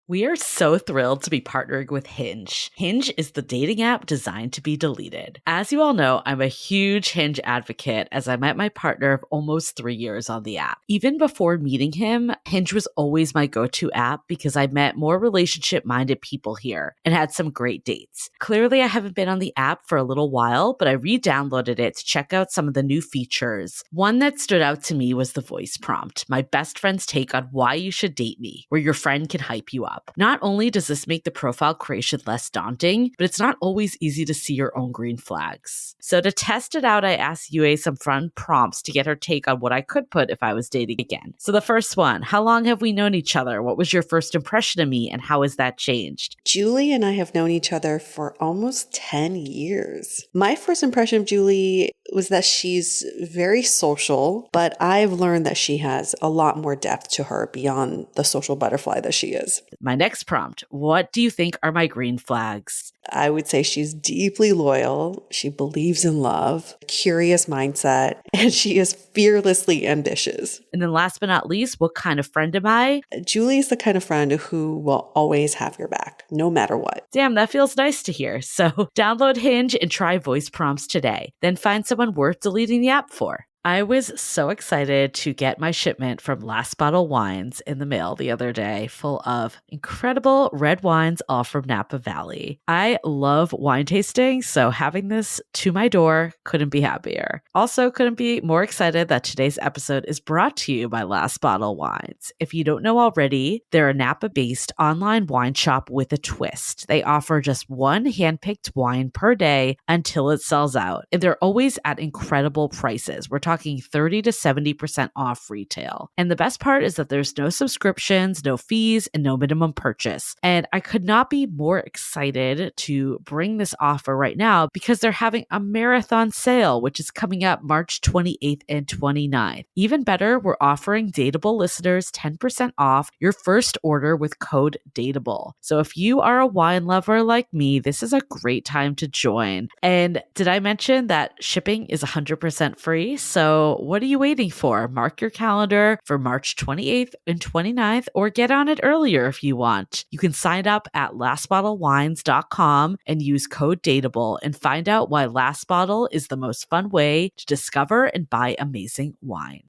We are so thrilled to be partnering with Hinge. Hinge is the dating app designed to be deleted. As you all know, I'm a huge Hinge advocate as I met my partner of almost 3 years on the app. Even before meeting him, Hinge was always my go-to app because I met more relationship-minded people here and had some great dates. Clearly, I haven't been on the app for a little while, but I re-downloaded it to check out some of the new features. One that stood out to me was the voice prompt, my best friend's take on why you should date me, where your friend can hype you up. Not only does this make the profile creation less daunting, but it's not always easy to see your own green flags. So to test it out, I asked Yue some fun prompts to get her take on what I could put if I was dating again. So the first one, how long have we known each other? What was your first impression of me and how has that changed? Julie and I have known each other for almost 10 years. My first impression of Julie was that she's very social, but I've learned that she has a lot more depth to her beyond the social butterfly that she is. My next prompt, what do you think are my green flags? I would say she's deeply loyal. She believes in love, curious mindset, and she is fearlessly ambitious. And then last but not least, what kind of friend am I? Julie is the kind of friend who will always have your back, no matter what. Damn, that feels nice to hear. So download Hinge and try voice prompts today. Then find someone worth deleting the app for. I was so excited to get my shipment from Last Bottle Wines in the mail the other day, full of incredible red wines, all from Napa Valley. I love wine tasting, so having this to my door couldn't be happier. Also, couldn't be more excited that today's episode is brought to you by Last Bottle Wines. If you don't know already, they're a Napa-based online wine shop with a twist. They offer just one handpicked wine per day until it sells out, and they're always at incredible prices. We're talking 30 to 70% off retail. And the best part is that there's no subscriptions, no fees, and no minimum purchase. And I could not be more excited to bring this offer right now because they're having a marathon sale, which is coming up March 28th and 29th. Even better, we're offering Dateable listeners 10% off your first order with code DATEABLE. So if you are a wine lover like me, this is a great time to join. And did I mention that shipping is 100% free? So what are you waiting for? Mark your calendar for March 28th and 29th or get on it earlier if you want. You can sign up at lastbottlewines.com and use code DATEABLE and find out why Last Bottle is the most fun way to discover and buy amazing wine.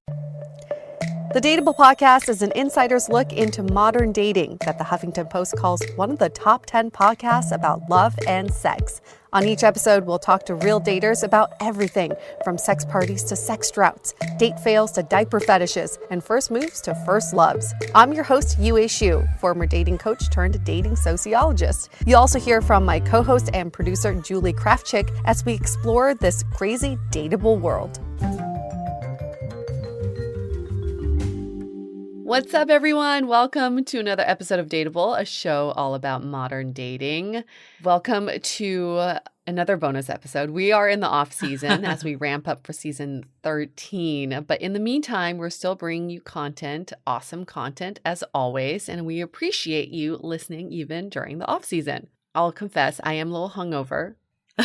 The Dateable podcast is an insider's look into modern dating that the Huffington Post calls one of the top 10 podcasts about love and sex. On each episode, we'll talk to real daters about everything from sex parties to sex droughts, date fails to diaper fetishes, and first moves to first loves. I'm your host, Yue Xu, former dating coach turned dating sociologist. You'll also hear from my co-host and producer, Julie Krafchick, as we explore this crazy dateable world. What's up, everyone? Welcome to another episode of Dateable, a show all about modern dating. Welcome to another bonus episode. We are in the off season as we ramp up for season 13. But in the meantime, we're still bringing you content, awesome content as always. And we appreciate you listening even during the off season. I'll confess, I am a little hungover.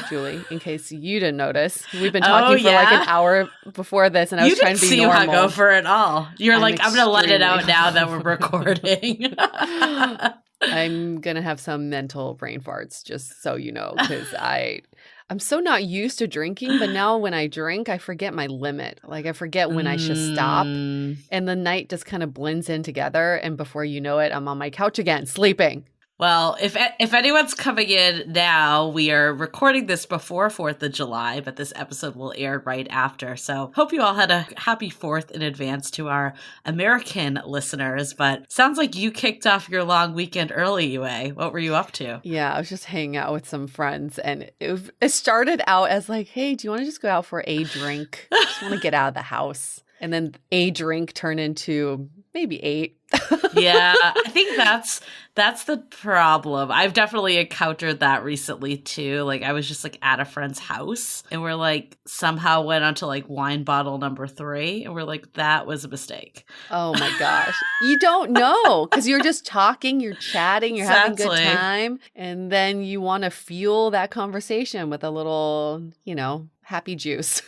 Julie, in case you didn't notice. We've been talking for like an hour before this, and I was trying to be normal. You didn't seem hungover at all. You're like, I'm going to let it out now that we're recording. I'm going to have some mental brain farts, just so you know, because I'm so not used to drinking, but now when I drink, I forget my limit. Like I forget when I should stop, and the night just kind of blends in together, and before you know it, I'm on my couch again, sleeping. Well, if anyone's coming in now, we are recording this before 4th of July, but this episode will air right after. So hope you all had a happy 4th in advance to our American listeners. But sounds like you kicked off your long weekend early, Yue. What were you up to? Yeah, I was just hanging out with some friends, and it started out as like, hey, do you want to just go out for a drink? I just want to get out of the house. And then a drink turned into maybe 8. Yeah, I think that's the problem. I've definitely encountered that recently too. Like I was just like at a friend's house and we're like somehow went on to like wine bottle number 3 and we're like, that was a mistake. Oh my gosh. You don't know because you're just talking, you're chatting, you're having a good time. And then you want to fuel that conversation with a little, happy juice.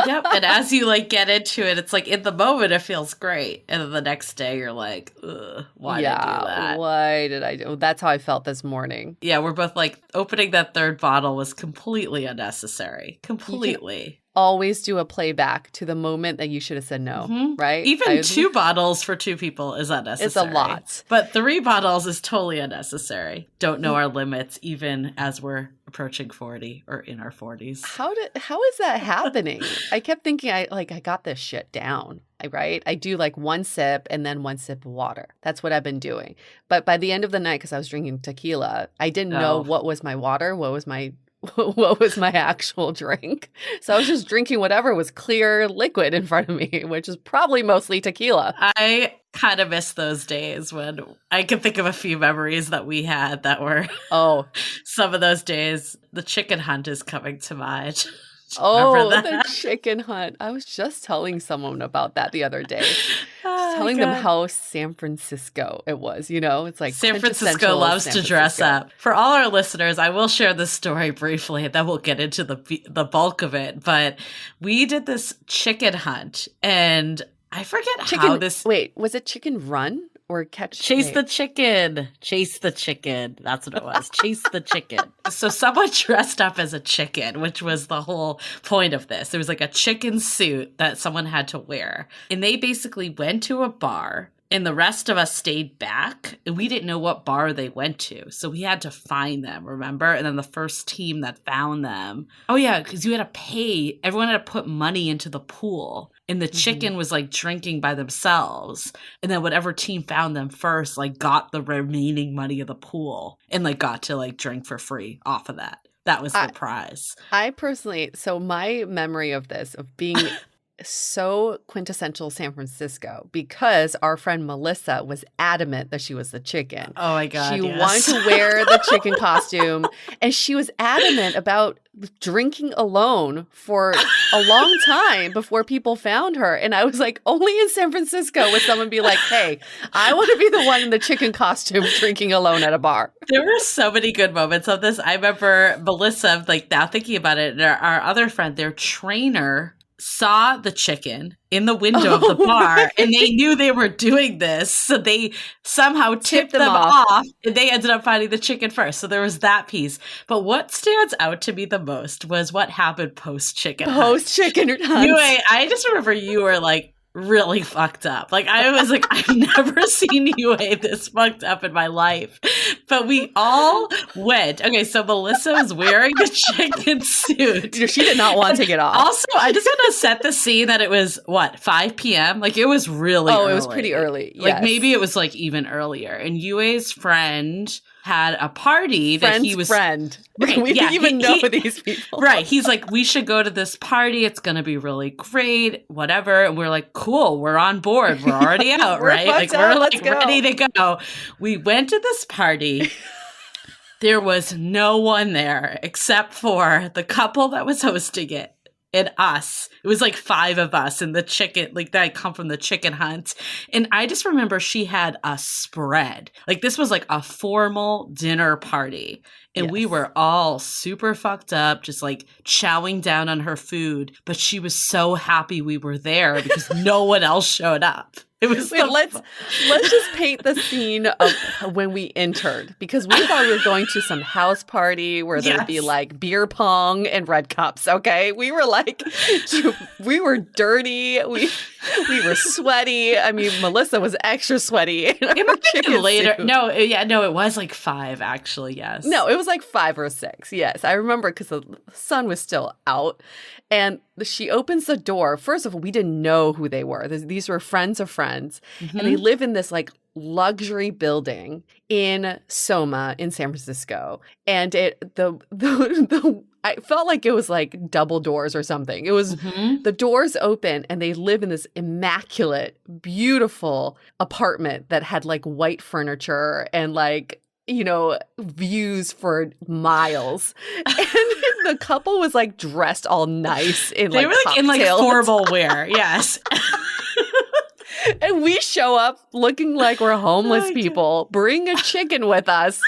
Yep. And as you like get into it, it's like in the moment it feels great. And then the next day you're like, ugh, why did I do that? Why did I do? That's how I felt this morning. Yeah, we're both like opening that third bottle was completely unnecessary. Completely. Always do a playback to the moment that you should have said no, right? Even 2 bottles for 2 people is unnecessary. It's a lot. But 3 bottles is totally unnecessary. Don't know our limits even as we're approaching 40 or in our 40s. How is that happening? I kept thinking I got this shit down, right? I do like 1 sip and then 1 sip of water. That's what I've been doing. But by the end of the night, because I was drinking tequila, I didn't know what was my water, what was my actual drink. So I was just drinking whatever was clear liquid in front of me, which is probably mostly tequila. I kind of miss those days when I can think of a few memories that we had that were some of those days. The chicken hunt is coming to mind. The chicken hunt. I was just telling someone about that the other day. Telling them how San Francisco it was, It's like San Francisco loves to dress up. For all our listeners, I will share this story briefly, and then we'll get into the bulk of it. But we did this chicken hunt, and I forget how this... Wait, was it chicken run? Or Chase the chicken. Chase the chicken. That's what it was. Chase the chicken. So someone dressed up as a chicken, which was the whole point of this. There was like a chicken suit that someone had to wear. And they basically went to a bar, and the rest of us stayed back, and we didn't know what bar they went to. So we had to find them, remember? And then the first team that found them. Oh, yeah, because you had to pay. Everyone had to put money into the pool. And the chicken was like drinking by themselves. And then whatever team found them first, like got the remaining money of the pool and like got to like drink for free off of that. That was the prize. I personally, so my memory of this, of being so quintessential San Francisco, because our friend Melissa was adamant that she was the chicken. Oh my God. She wanted to wear the chicken costume, and she was adamant about drinking alone for a long time before people found her. And I was like, only in San Francisco would someone be like, hey, I want to be the one in the chicken costume drinking alone at a bar. There were so many good moments of this. I remember Melissa, like now thinking about it, and our other friend, their trainer, saw the chicken in the window of the bar, and they knew they were doing this, so they somehow tipped them off, and they ended up finding the chicken first. So there was that piece. But what stands out to me the most was what happened post-chicken hunt. Post-chicken hunt. I just remember you were like really fucked up. Like I was like, I've never seen you this fucked up in my life. But we all went. Okay, so Melissa was wearing the chicken suit. She did not want to take it off. Also, I just want to set the scene that it was 5 p.m. Like it was really early. It was pretty early. Yes. Like maybe it was like even earlier. And Yue's friend had a party that he was friend. Right, we didn't even know these people. Right. He's like, we should go to this party. It's going to be really great, whatever. And we're like, cool, we're on board. We're already out, right? Like we're like ready to go. We went to this party. There was no one there except for the couple that was hosting it. And us. It was like 5 of us and the chicken, like that come from the chicken hunt. And I just remember she had a spread. Like this was like a formal dinner party. And we were all super fucked up, just like chowing down on her food. But she was so happy we were there because no one else showed up. It was let's just paint the scene of when we entered, because we thought we were going to some house party where there'd be like beer pong and red cups. Okay, we were like, we were dirty, we were sweaty. I mean, Melissa was extra sweaty. It might have been later. No, it was like 5 actually. Yes. No, it was like 5 or 6. Yes, I remember because the sun was still out. And she opens the door. First of all, we didn't know who they were. These were friends of friends. Mm-hmm. And they live in this like luxury building in Soma in San Francisco. And I felt like it was like double doors or something. It was the doors open and they live in this immaculate, beautiful apartment that had like white furniture and like, views for miles. And the couple was like dressed all nice in they like were like in like formal wear. Yes. And we show up looking like we're homeless people, bring a chicken with us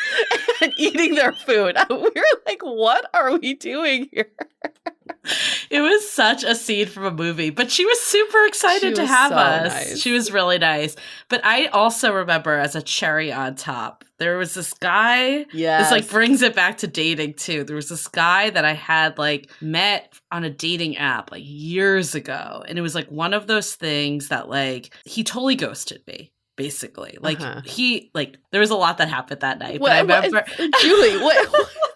and eating their food. We were like, what are we doing here? It was such a scene from a movie, but she was super excited to have us. Nice. She was really nice. But I also remember as a cherry on top, there was this guy. Yes. This brings it back to dating too. There was this guy that I had met on a dating app years ago. And it was one of those things that he totally ghosted me. Basically, there was a lot that happened that night. But I remember, Julie,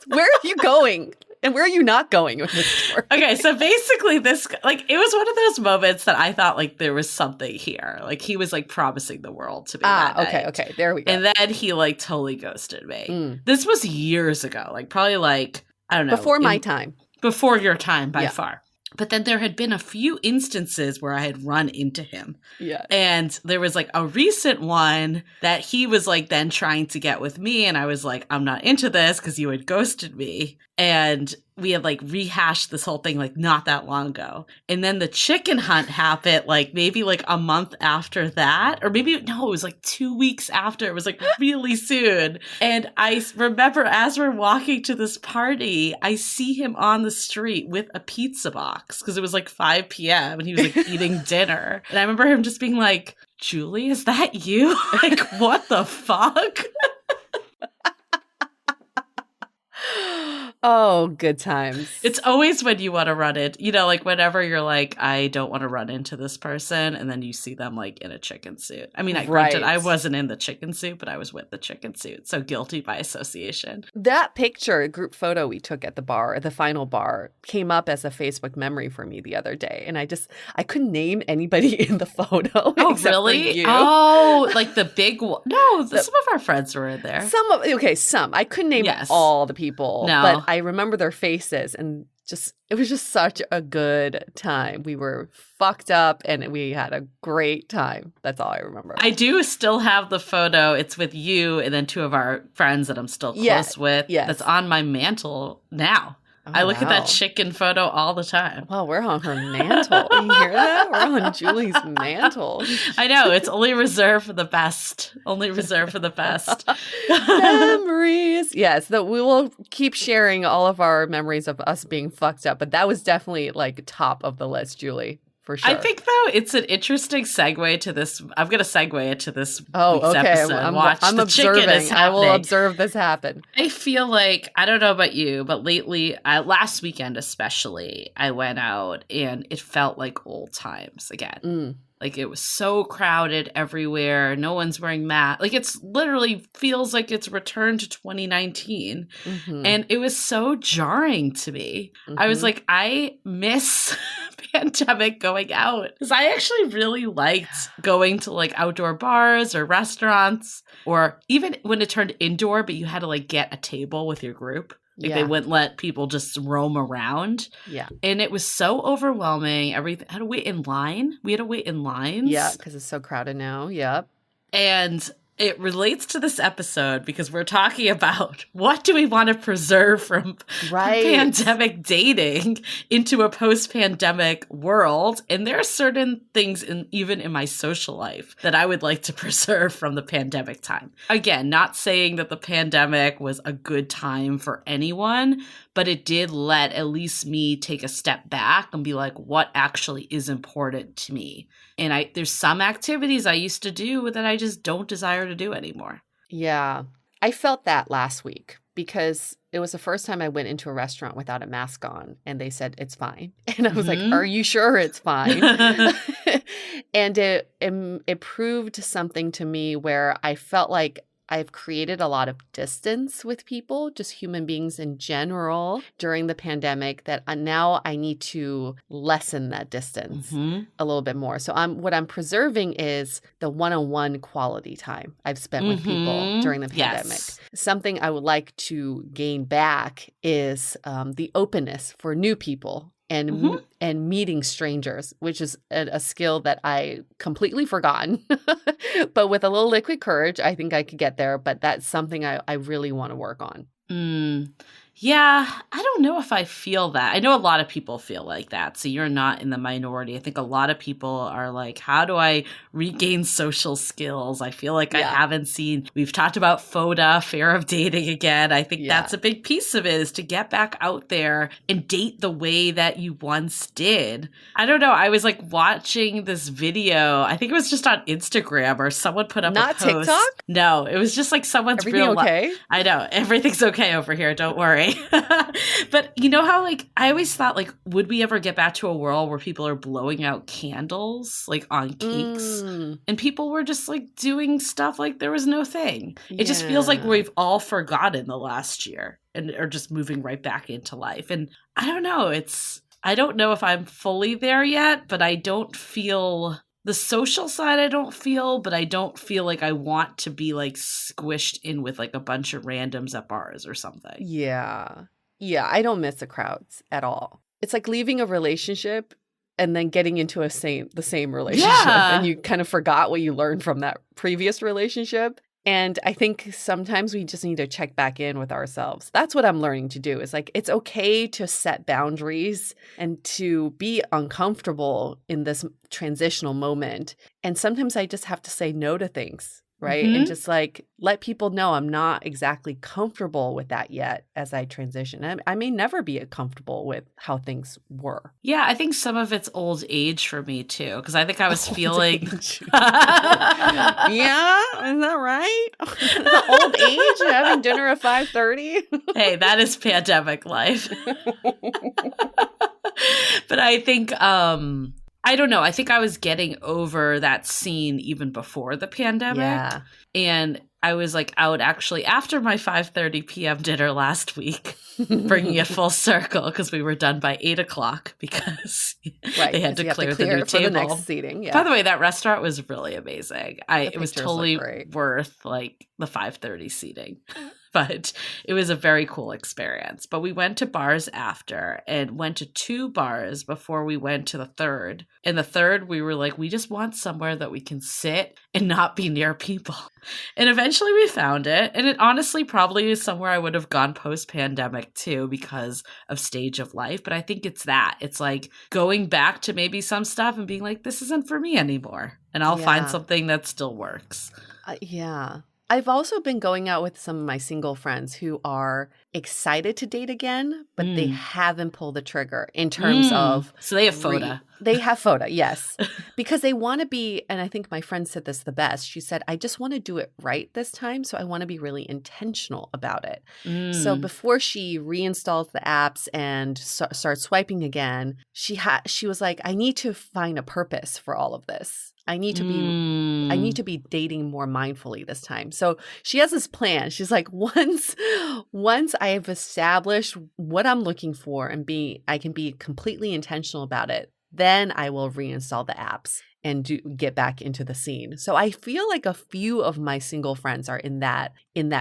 where are you going? And where are you not going with this story? Okay, so basically this, it was one of those moments that I thought, there was something here. He was, promising the world to me that night. Okay, there we go. And then he, totally ghosted me. This was years ago. Probably, I don't know. Before my time. Before your time, by far. But then there had been a few instances where I had run into him. Yeah. And there was a recent one that he was then trying to get with me. And I was I'm not into this because you had ghosted me. And we had rehashed this whole thing not that long ago. And then the chicken hunt happened maybe a month after that. Or maybe, no, it was 2 weeks after. It was really soon. And I remember as we're walking to this party, I see him on the street with a pizza box because it was 5 p.m. and he was eating dinner. And I remember him just being Julie, is that you? What the fuck? Oh, good times. It's always when you want to run it, whenever you're I don't want to run into this person, and then you see them in a chicken suit. I mean, granted, I wasn't in the chicken suit, but I was with the chicken suit. So guilty by association. That picture, group photo we took at the bar, the final bar, came up as a Facebook memory for me the other day. And I couldn't name anybody in the photo. Oh, except really? For you. Oh, the big one. No, some of our friends were in there. Some. I couldn't name all the people. No. But I remember their faces, and it was just such a good time. We were fucked up and we had a great time. That's all I remember. I do still have the photo. It's with you and then 2 of our friends that I'm still close with. Yes. That's on my mantle now. Oh, I look at that chicken photo all the time. Well, we're on her mantle. You hear that? We're on Julie's mantle. I know. It's only reserved for the best. Only reserved for the best. Memories. Yes, we will keep sharing all of our memories of us being fucked up. But that was definitely top of the list, Julie. For sure. I think, though, it's an interesting segue to this. I'm going to segue it to this week's okay. episode. I'm observing. I will observe this happen. I feel I don't know about you, but lately, last weekend especially, I went out and it felt like old times again. It was so crowded everywhere. No one's wearing masks. It's literally feels like it's returned to 2019. Mm-hmm. And it was so jarring to me. Mm-hmm. I was I miss pandemic going out. Because I actually really liked going to outdoor bars or restaurants, or even when it turned indoor, but you had to get a table with your group. They wouldn't let people just roam around. Yeah. And it was so overwhelming. Everything had to wait in line. We had to wait in lines. Yeah, because it's so crowded now. Yep. And it relates to this episode because we're talking about what do we want to preserve from pandemic dating into a post-pandemic world. And there are certain things even in my social life that I would like to preserve from the pandemic time. Again, not saying that the pandemic was a good time for anyone, but it did let at least me take a step back and be what actually is important to me. And there's some activities I used to do that I just don't desire to do anymore. Yeah. I felt that last week because it was the first time I went into a restaurant without a mask on and they said, it's fine. And I was are you sure it's fine? And it proved something to me where I felt I've created a lot of distance with people, just human beings in general, during the pandemic that now I need to lessen that distance a little bit more. So what I'm preserving is the one-on-one quality time I've spent with people during the pandemic. Yes. Something I would like to gain back is the openness for new people. And meeting strangers, which is a skill that I completely forgotten. But with a little liquid courage, I think I could get there. But that's something I really want to work on. Yeah, I don't know if I feel that. I know a lot of people feel like that. So you're not in the minority. I think a lot of people are like, how do I regain social skills? I feel like I haven't seen, we've talked about FODA, fear of dating again. I think that's a big piece of it, is to get back out there and date the way that you once did. I don't know. I was like watching this video. I think it was just on Instagram, or someone put up a post. Not TikTok? No, it was just like someone's Everything okay? I know. Everything's okay over here. Don't worry. But you know how, like, I always thought, like, would we ever get back to a world where people are blowing out candles, like, on cakes? And people were just, like, doing stuff like there was no thing. It just feels like we've all forgotten the last year and are just moving right back into life. And I don't know. I don't know if I'm fully there yet, but I don't feel... The social side I don't feel, but I don't feel like I want to be like squished in with like a bunch of randoms at bars or something. Yeah. Yeah, I don't miss the crowds at all. It's like leaving a relationship and then getting into the same relationship. Yeah. And you kind of forgot what you learned from that previous relationship. And I think sometimes we just need to check back in with ourselves. That's what I'm learning to do. Is like, it's okay to set boundaries and to be uncomfortable in this transitional moment. And sometimes I just have to say no to things, right? And just like let people know I'm not exactly comfortable with that yet as I transition. I may never be comfortable with how things were. Yeah, I think some of it's old age for me too, because I think I was feeling... Yeah, is that right? Old age, having dinner at 5:30? Hey, that is pandemic life. But I think... I don't know. I think I was getting over that scene even before the pandemic. Yeah. And I was like out actually after my 5:30 p.m. dinner last week, bringing it full circle because we were done by 8 o'clock because they had to clear the new table. The next seating. Yeah. By the way, that restaurant was really amazing. It was totally worth like the 5:30 seating. But it was a very cool experience. But we went to bars after and went to 2 bars before we went to the third. And the third, we were like, we just want somewhere that we can sit and not be near people. And eventually we found it. And it honestly probably is somewhere I would have gone post-pandemic too because of stage of life. But I think it's that. It's like going back to maybe some stuff and being like, this isn't for me anymore. And I'll find something that still works. Yeah. I've also been going out with some of my single friends who are excited to date again, but they haven't pulled the trigger in terms of... So they have FODA. They have FODA, yes. Because they want to be, and I think my friend said this the best. She said, I just want to do it right this time, so I want to be really intentional about it. So before she reinstalls the apps and starts swiping again, she was like, I need to find a purpose for all of this. I need to be dating more mindfully this time. So she has this plan. She's like, once I have established what I'm looking for and I can be completely intentional about it, then I will reinstall the apps and get back into the scene. So I feel like a few of my single friends are in that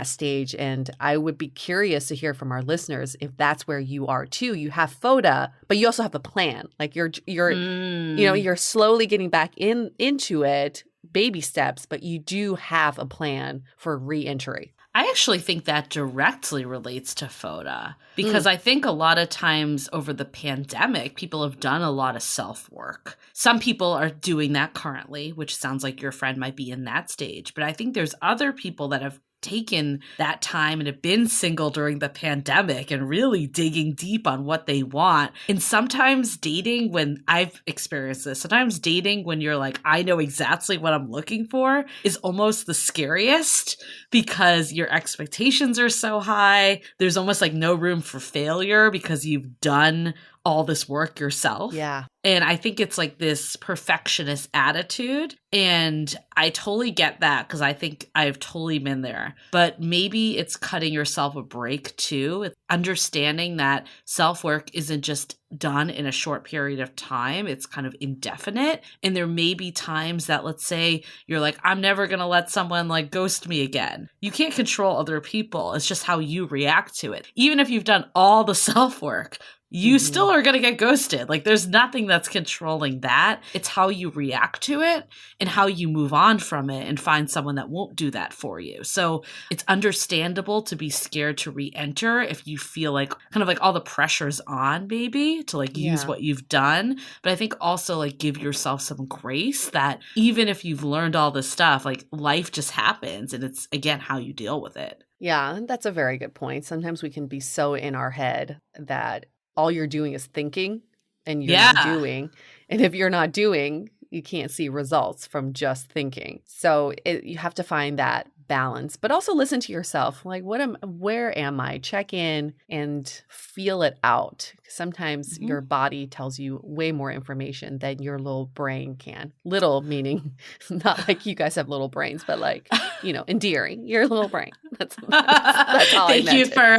stage. And I would be curious to hear from our listeners if that's where you are too. You have FODA, but you also have a plan. Like you're slowly getting back into it, baby steps, but you do have a plan for re-entry. I actually think that directly relates to FODA because I think a lot of times over the pandemic, people have done a lot of self-work. Some people are doing that currently, which sounds like your friend might be in that stage. But I think there's other people that have taken that time and have been single during the pandemic and really digging deep on what they want. And sometimes dating, when I've experienced this, sometimes dating when you're like, I know exactly what I'm looking for is almost the scariest because your expectations are so high. There's almost like no room for failure because you've done all this work yourself. Yeah. And I think it's like this perfectionist attitude. And I totally get that because I think I've totally been there. But maybe it's cutting yourself a break too. It's understanding that self-work isn't just done in a short period of time. It's kind of indefinite. And there may be times that, let's say you're like, I'm never going to let someone like ghost me again. You can't control other people. It's just how you react to it. Even if you've done all the self-work, you still are going to get ghosted. Like there's nothing that's controlling that. It's how you react to it and how you move on from it and find someone that won't do that for you. So it's understandable to be scared to re-enter if you feel like kind of like all the pressure's on maybe to like use what you've done. But I think also like give yourself some grace that even if you've learned all this stuff, like life just happens and it's again how you deal with it. Yeah, that's a very good point. Sometimes we can be so in our head that all you're doing is thinking and you're not doing. And if you're not doing, you can't see results from just thinking. So you have to find that balance, but also listen to yourself. Like, where am I? Check in and feel it out. Sometimes your body tells you way more information than your little brain can. Little meaning not like you guys have little brains, but like, endearing your little brain. That's all I meant. Thank you for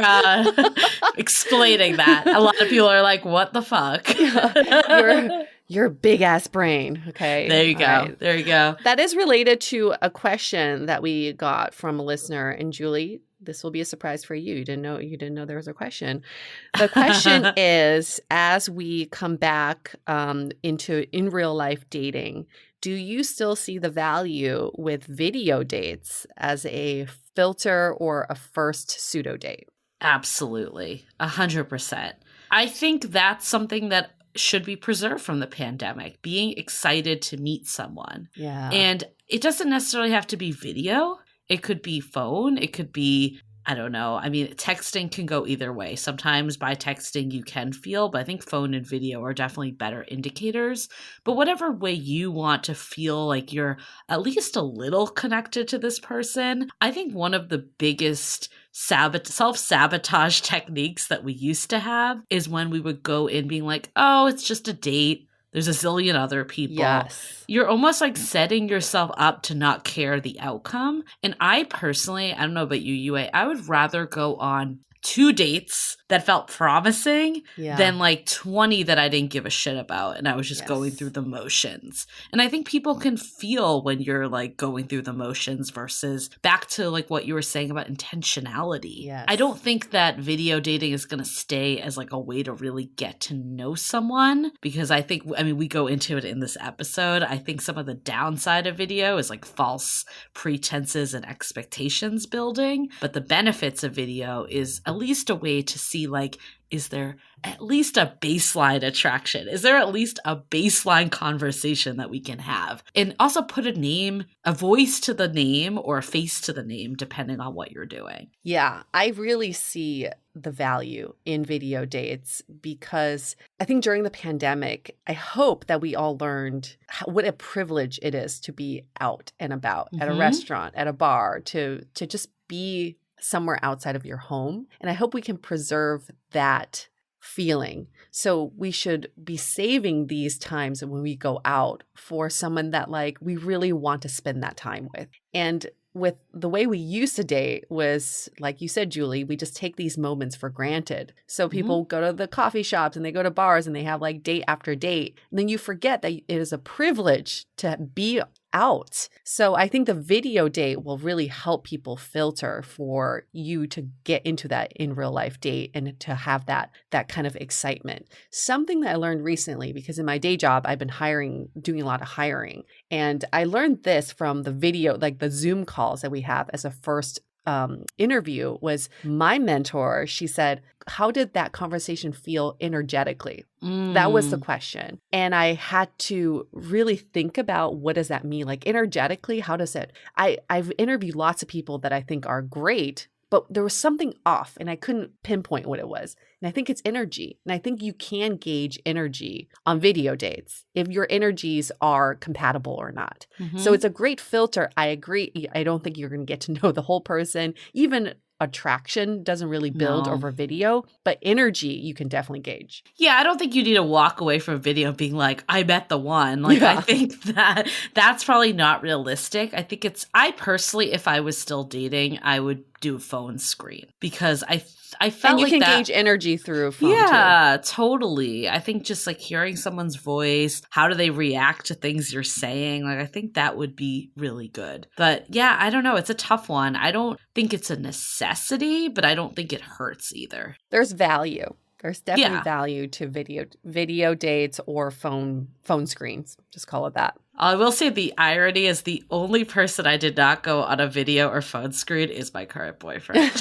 explaining that. A lot of people are like, what the fuck? Your big ass brain. Okay. There you go. Right. There you go. That is related to a question that we got from a listener. And Julie, this will be a surprise for you. You didn't know there was a question. The question is, as we come back into in real life dating, do you still see the value with video dates as a filter or a first pseudo date? Absolutely. 100%. I think that's something that should be preserved from the pandemic, being excited to meet someone. Yeah. And it doesn't necessarily have to be video. It could be phone. It could be, I don't know. I mean, texting can go either way. Sometimes by texting you can feel, but I think phone and video are definitely better indicators. But whatever way you want to feel like you're at least a little connected to this person, I think one of the biggest self-sabotage techniques that we used to have is when we would go in being like, oh, it's just a date. There's a zillion other people. Yes. You're almost like setting yourself up to not care the outcome. And I personally, I don't know about you, Yue, I would rather go on 2 dates that felt promising than like 20 that I didn't give a shit about and I was just going through the motions. And I think people can feel when you're like going through the motions versus back to like what you were saying about intentionality. Yes. I don't think that video dating is going to stay as like a way to really get to know someone because we go into it in this episode. I think some of the downside of video is like false pretenses and expectations building, but the benefits of video is at least a way to see like, is there at least a baseline attraction? Is there at least a baseline conversation that we can have? And also put a voice to the name or a face to the name, depending on what you're doing. Yeah, I really see the value in video dates because I think during the pandemic, I hope that we all learned what a privilege it is to be out and about at a restaurant, at a bar, to just be somewhere outside of your home. And I hope we can preserve that feeling. So we should be saving these times when we go out for someone that like we really want to spend that time with. And with the way we used to date was, like you said, Julie, we just take these moments for granted. So people go to the coffee shops and they go to bars and they have like date after date. And then you forget that it is a privilege to be out. So I think the video date will really help people filter for you to get into that in real life date and to have that kind of excitement. Something that I learned recently, because in my day job, I've been doing a lot of hiring. And I learned this from the video, like the Zoom calls that we have as a first interview was my mentor. She said, how did that conversation feel energetically? That was the question. And I had to really think about what does that mean? Like energetically, how does it? I've interviewed lots of people that I think are great, but there was something off and I couldn't pinpoint what it was. And I think it's energy. And I think you can gauge energy on video dates if your energies are compatible or not. So it's a great filter. I agree. I don't think you're going to get to know the whole person. Even attraction doesn't really build over video, but energy you can definitely gauge. Yeah, I don't think you need to walk away from video being like, I met the one. Like, I think that's probably not realistic. I personally, if I was still dating, I would do a phone screen because I felt and you like can that, gauge energy through phone yeah, totally. I think just like hearing someone's voice, how do they react to things you're saying? Like, I think that would be really good. But yeah, I don't know. It's a tough one. I don't think it's a necessity, but I don't think it hurts either. There's value. There's definitely value to video dates or phone screens. Just call it that. I will say the irony is the only person I did not go on a video or phone screen is my current boyfriend.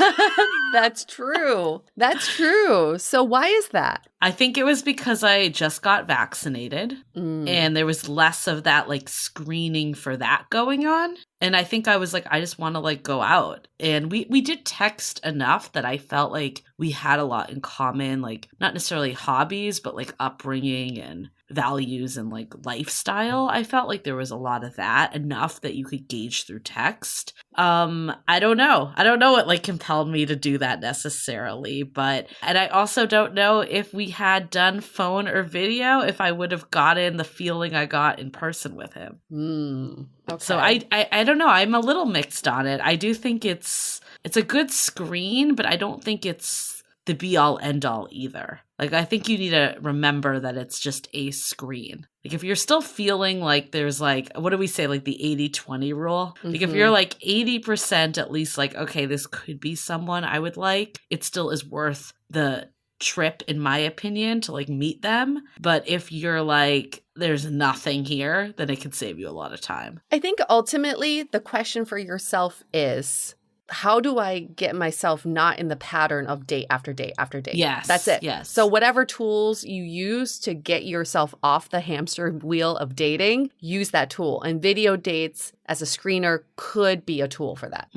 That's true. That's true. So why is that? I think it was because I just got vaccinated and there was less of that like screening for that going on. And I think I was like, I just want to like go out. And we did text enough that I felt like we had a lot in common, like not necessarily hobbies, but like upbringing and values and like lifestyle. I felt like there was a lot of that, enough that you could gauge through text. I don't know. I don't know what like compelled me to do that necessarily, and I also don't know if we had done phone or video, if I would have gotten the feeling I got in person with him. Okay. So I don't know. I'm a little mixed on it. I do think it's a good screen, but I don't think it's the be all end all either. Like, I think you need to remember that it's just a screen. Like, if you're still feeling like there's like, what do we say, like the 80-20 rule? Like, if you're like 80% at least like, okay, this could be someone I would like, it still is worth the trip, in my opinion, to like meet them. But if you're like, there's nothing here, then it can save you a lot of time. I think ultimately the question for yourself is, how do I get myself not in the pattern of date after date after date? Yes. That's it. Yes. So whatever tools you use to get yourself off the hamster wheel of dating, use that tool. And video dates as a screener could be a tool for that.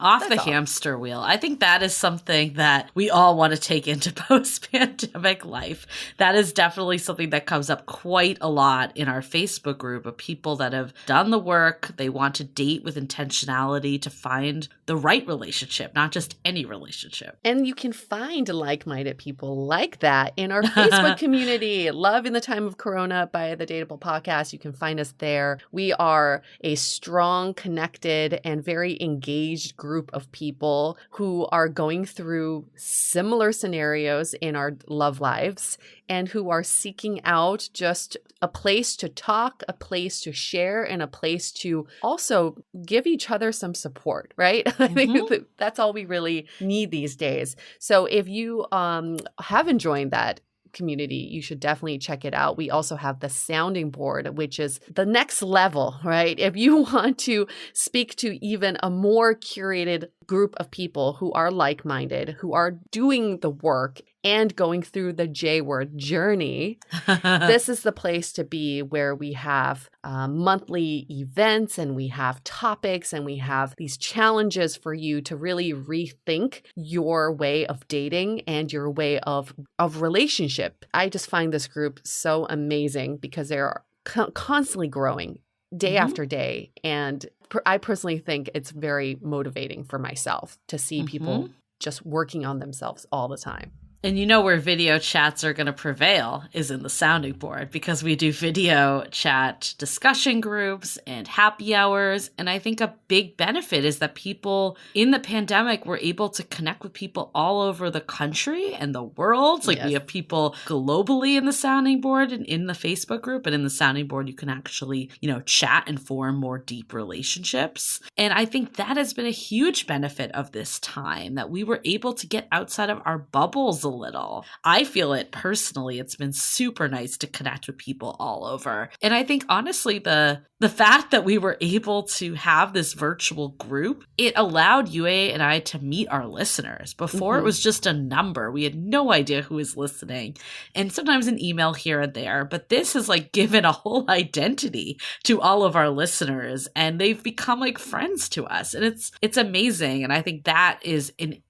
Off the hamster wheel. I think that is something that we all want to take into post-pandemic life. That is definitely something that comes up quite a lot in our Facebook group of people that have done the work. They want to date with intentionality to find the right relationship, not just any relationship. And you can find like-minded people like that in our Facebook community. Love in the Time of Corona by the Dateable Podcast. You can find us there. We are a strong, connected, and very engaged group of people who are going through similar scenarios in our love lives and who are seeking out just a place to talk, a place to share, and a place to also give each other some support, right? I think that's all we really need these days. So if you have enjoyed that community, you should definitely check it out. We also have the sounding board, which is the next level, right? If you want to speak to even a more curated group of people who are like-minded, who are doing the work and going through the J-word journey, this is the place to be, where we have monthly events and we have topics and we have these challenges for you to really rethink your way of dating and your way of relationship. I just find this group so amazing because they're constantly growing day after day. And I personally think it's very motivating for myself to see people just working on themselves all the time. And you know where video chats are going to prevail is in the sounding board, because we do video chat discussion groups and happy hours. And I think a big benefit is that people in the pandemic were able to connect with people all over the country and the world. Like, we have people globally in the sounding board and in the Facebook group. And in the sounding board, you can actually, chat and form more deep relationships. And I think that has been a huge benefit of this time, that we were able to get outside of our bubbles a little. I feel it personally. It's been super nice to connect with people all over. And I think honestly, the fact that we were able to have this virtual group, it allowed Yue and I to meet our listeners. Before it was just a number. We had no idea who was listening, and sometimes an email here and there. But this has like given a whole identity to all of our listeners, and they've become like friends to us. And it's amazing. And I think that is an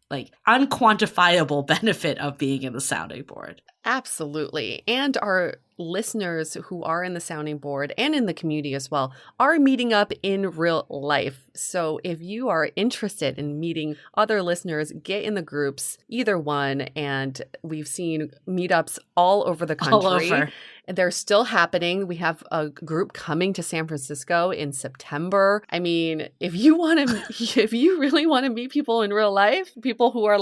unquantifiable benefit of being in the sounding board. Absolutely. And our listeners who are in the sounding board and in the community as well are meeting up in real life. So if you are interested in meeting other listeners, get in the groups, either one. And we've seen meetups all over the country. All over. They're still happening. We have a group coming to San Francisco in September. I mean, if you really want to meet people in real life, people who are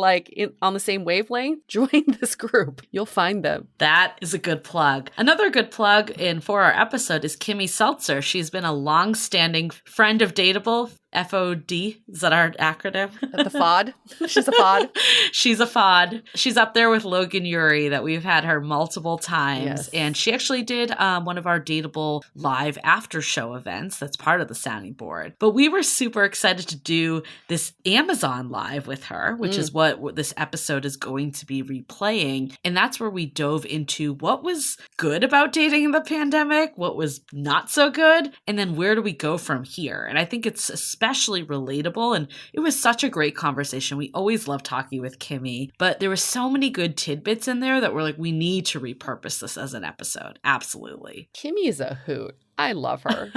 on the same wavelength, join this group. You'll find them. That is a good plug. Another good plug for our episode is Kimmy Seltzer. She's been a long-standing friend of Dateable FOD. Is that our acronym? The FOD. She's a FOD. She's a FOD. She's up there with Logan Yuri that we've had her multiple times. Yes. And she actually did one of our Dateable live after show events. That's part of the sounding board. But we were super excited to do this Amazon live with her, which is what this episode is going to be replaying. And that's where we dove into what was good about dating in the pandemic, what was not so good, and then where do we go from here? And I think it's especially relatable, and it was such a great conversation. We always love talking with Kimmy, but there were so many good tidbits in there that we're like, we need to repurpose this as an episode. Absolutely. Kimmy is a hoot. I love her.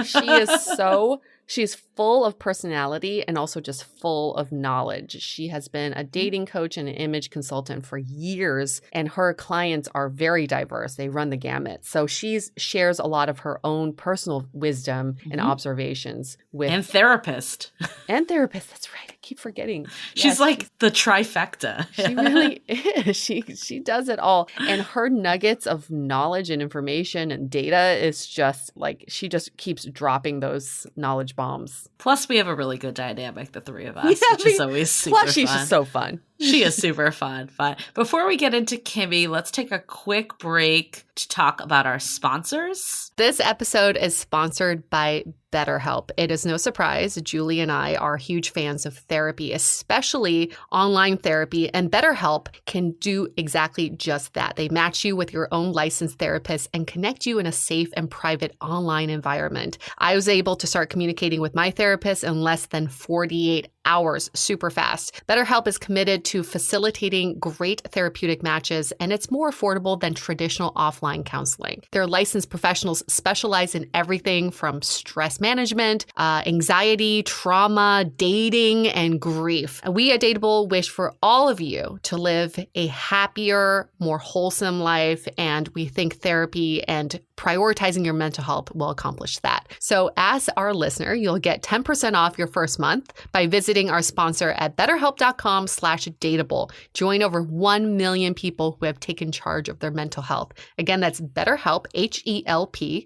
She's full of personality and also just full of knowledge. She has been a dating coach and an image consultant for years, and her clients are very diverse. They run the gamut. So she shares a lot of her own personal wisdom and observations with... And therapist. And therapist. That's right. I keep forgetting. She's like the trifecta. She really is. She does it all. And her nuggets of knowledge and information and data is just like, she just keeps dropping those knowledge bombs. Plus, we have a really good dynamic, the three of us, which is always super fun. Plus, she's just so fun. She is super fun. Before we get into Kimmy, let's take a quick break to talk about our sponsors. This episode is sponsored by BetterHelp. It is no surprise, Julie and I are huge fans of therapy, especially online therapy, and BetterHelp can do exactly just that. They match you with your own licensed therapist and connect you in a safe and private online environment. I was able to start communicating with my therapist in less than 48 hours, super fast. BetterHelp is committed to facilitating great therapeutic matches, and it's more affordable than traditional offline counseling. Their licensed professionals specialize in everything from stress management, anxiety, trauma, dating, and grief. And we at Dateable wish for all of you to live a happier, more wholesome life, and we think therapy and prioritizing your mental health will accomplish that. So as our listener, you'll get 10% off your first month by visiting our sponsor at betterhelp.com/dateable. Join over 1 million people who have taken charge of their mental health. Again, that's betterhelp, HELP.com/DATEABLE.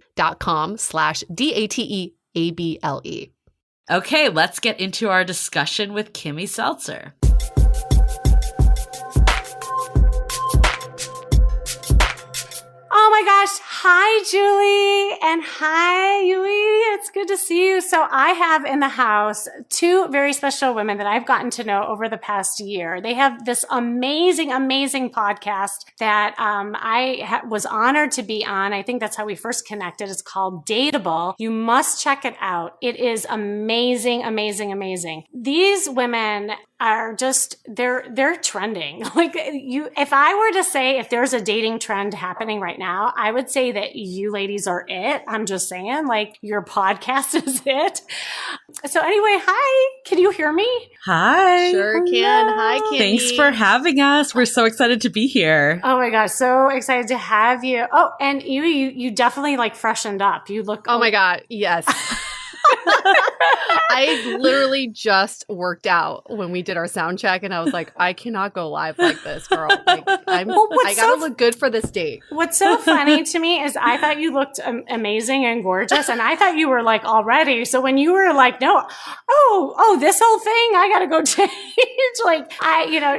Okay, let's get into our discussion with Kimmy Seltzer. Oh my gosh. Hi, Julie. And hi, Yui. It's good to see you. So I have in the house two very special women that I've gotten to know over the past year. They have this amazing, amazing podcast that I was honored to be on. I think that's how we first connected. It's called Dateable. You must check it out. It is amazing, amazing, amazing. These women are just, they're trending. Like if I were to say if there's a dating trend happening right now, I would say that you ladies are it. I'm just saying, like, your podcast is it. So anyway, hi. Can you hear me? Hi. Sure can. Hi, Kimmy. Thanks for having us. We're so excited to be here. Oh my gosh, so excited to have you. Oh, and you definitely like freshened up. You look. Oh my God, yes. I literally just worked out when we did our sound check, and I was like, I cannot go live like this, girl. Like, I gotta look good for this date. What's so funny to me is I thought you looked amazing and gorgeous, and I thought you were like all ready. So when you were like, no, this whole thing, I gotta go change. Like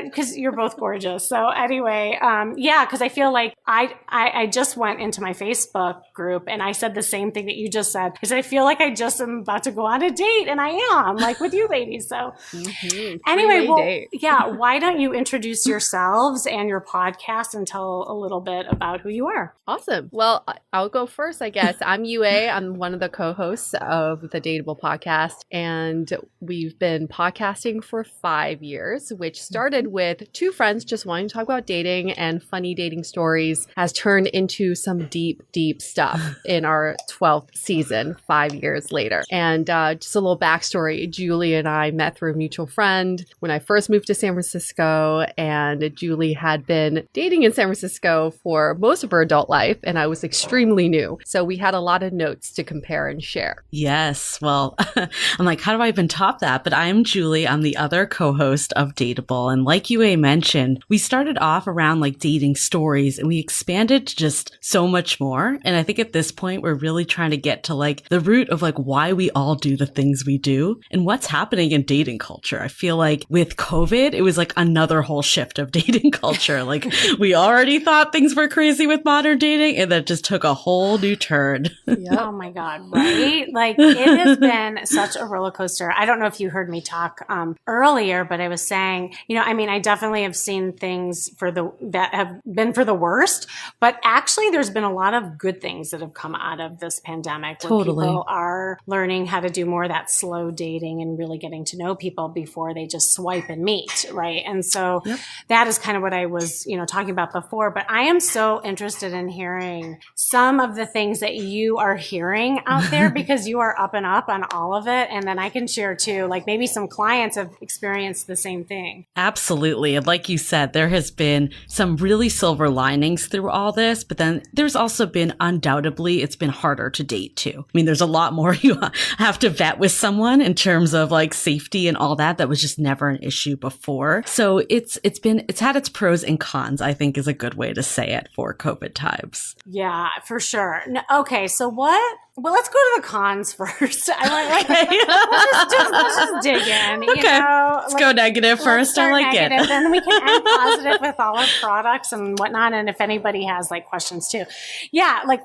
because you're both gorgeous. So anyway, because I feel like I just went into my Facebook group and I said the same thing that you just said, because I feel like I just am about to go on a date, and I am, like, with you ladies. So anyway, why don't you introduce yourselves and your podcast and tell a little bit about who you are? Awesome. Well, I'll go first, I guess. I'm Yue. I'm one of the co-hosts of the Dateable podcast, and we've been podcasting for 5 years, which started with two friends just wanting to talk about dating and funny dating stories, has turned into some deep, deep stuff in our 12th season, 5 years later. And just a little backstory, Julie and I met through a mutual friend when I first moved to San Francisco, and Julie had been dating in San Francisco for most of her adult life, and I was extremely new. So we had a lot of notes to compare and share. Yes. Well, I'm like, how do I even top that? But I'm Julie. I'm the other co-host of Dateable. And like Yue mentioned, we started off around like dating stories, and we expanded to just so much more. And I think at this point, we're really trying to get to like the root of like why we we all do the things we do and what's happening in dating culture. I feel like with COVID, it was like another whole shift of dating culture. Like we already thought things were crazy with modern dating and that just took a whole new turn. Yep. Oh my God, right? Like it has been such a roller coaster. I don't know if you heard me talk earlier, but I was saying, I mean, I definitely have seen things that have been for the worst, but actually there's been a lot of good things that have come out of this pandemic. Totally. Where people are learning how to do more of that slow dating and really getting to know people before they just swipe and meet, right? And so that is kind of what I was, talking about before. But I am so interested in hearing some of the things that you are hearing out there because you are up and up on all of it. And then I can share too, like maybe some clients have experienced the same thing. Absolutely. And like you said, there has been some really silver linings through all this, but then there's also been undoubtedly, it's been harder to date too. I mean, there's a lot more you have to vet with someone in terms of like safety and all that was just never an issue before. So it's had its pros and cons, I think is a good way to say it for COVID times. Yeah, for sure. No, okay. So what? Well, let's go to the cons first. Let's just dig in. Okay. Let's go negative first. I like negative, it. Then we can end positive with all our products and whatnot. And if anybody has like questions too. Yeah. Like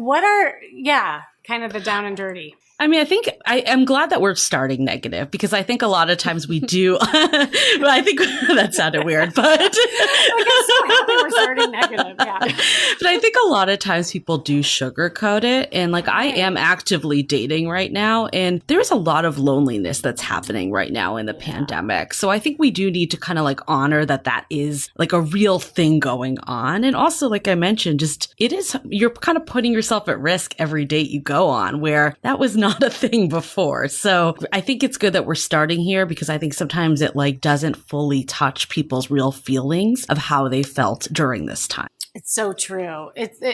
kind of the down and dirty. I mean, I think I'm glad that we're starting negative because I think a lot of times we do. But I think that sounded weird, but I'm so happy we're starting negative. Yeah. But I think a lot of times people do sugarcoat it. And like I am actively dating right now and there's a lot of loneliness that's happening right now in the pandemic. So I think we do need to kind of like honor that is like a real thing going on. And also, like I mentioned, you're kind of putting yourself at risk every date you go on where that was not a thing before. So I think it's good that we're starting here because I think sometimes it like doesn't fully touch people's real feelings of how they felt during this time. It's so true.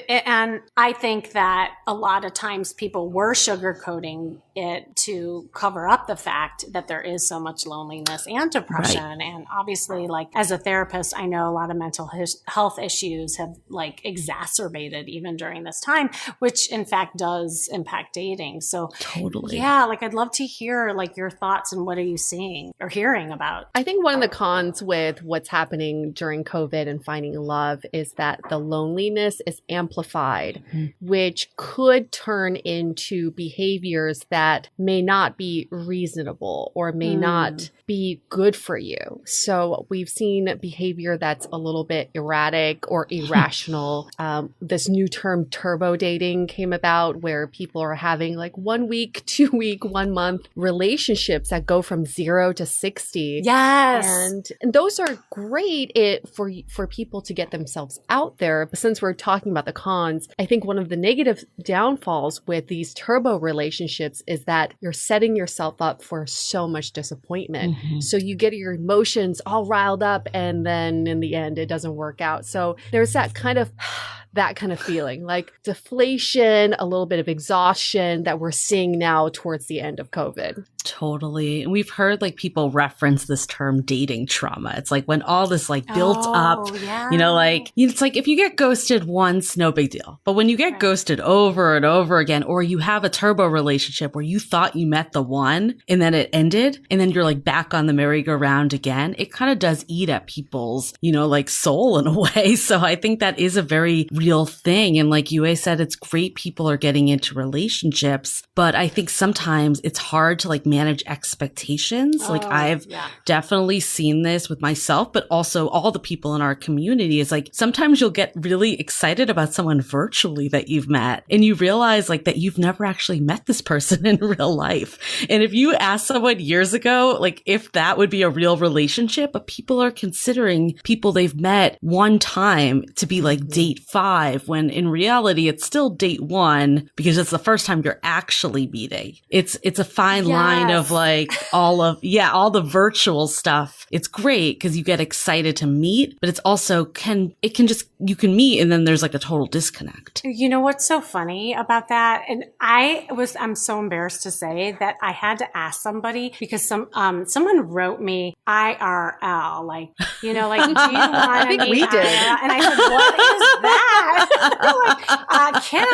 And I think that a lot of times people were sugarcoating it to cover up the fact that there is so much loneliness and depression. Right. And obviously, like as a therapist, I know a lot of mental health issues have like exacerbated even during this time, which in fact does impact dating. So totally. Yeah, like I'd love to hear like your thoughts and what are you seeing or hearing about? I think one of the cons with what's happening during COVID and finding love is that the loneliness is amplified, which could turn into behaviors that may not be reasonable or may not be good for you. So we've seen behavior that's a little bit erratic or irrational. This new term turbo dating came about where people are having like 1 week, 2 week, 1 month relationships that go from 0 to 60. Yes. And those are great for people to get themselves out there. But since we're talking about the cons, I think one of the negative downfalls with these turbo relationships is that you're setting yourself up for so much disappointment. Mm-hmm. So you get your emotions all riled up and then in the end, it doesn't work out. So there's that kind of feeling like deflation, a little bit of exhaustion that we're seeing now towards the end of COVID. Totally. And we've heard like people reference this term dating trauma. It's like when all this like built up, like it's like if you get ghosted once, no big deal. But when you get ghosted over and over again, or you have a turbo relationship where you thought you met the one and then it ended and then you're like back on the merry-go-round again, it kind of does eat at people's, like soul in a way. So I think that is a very real thing. And like Yue said, it's great people are getting into relationships, but I think sometimes it's hard to like manage expectations. Like I've definitely seen this with myself, but also all the people in our community is like, sometimes you'll get really excited about someone virtually that you've met and you realize like that you've never actually met this person in real life. And if you ask someone years ago, like if that would be a real relationship, but people are considering people they've met one time to be like date 5, when in reality, it's still date 1 because it's the first time you're actually meeting. It's a fine line kind of like all the virtual stuff. It's great because you get excited to meet, but it's also you can meet and then there's like a total disconnect. You know what's so funny about that? And I'm so embarrassed to say that I had to ask somebody because someone wrote me IRL, like, do you want to meet I think we did. And I said, what is that? Kim.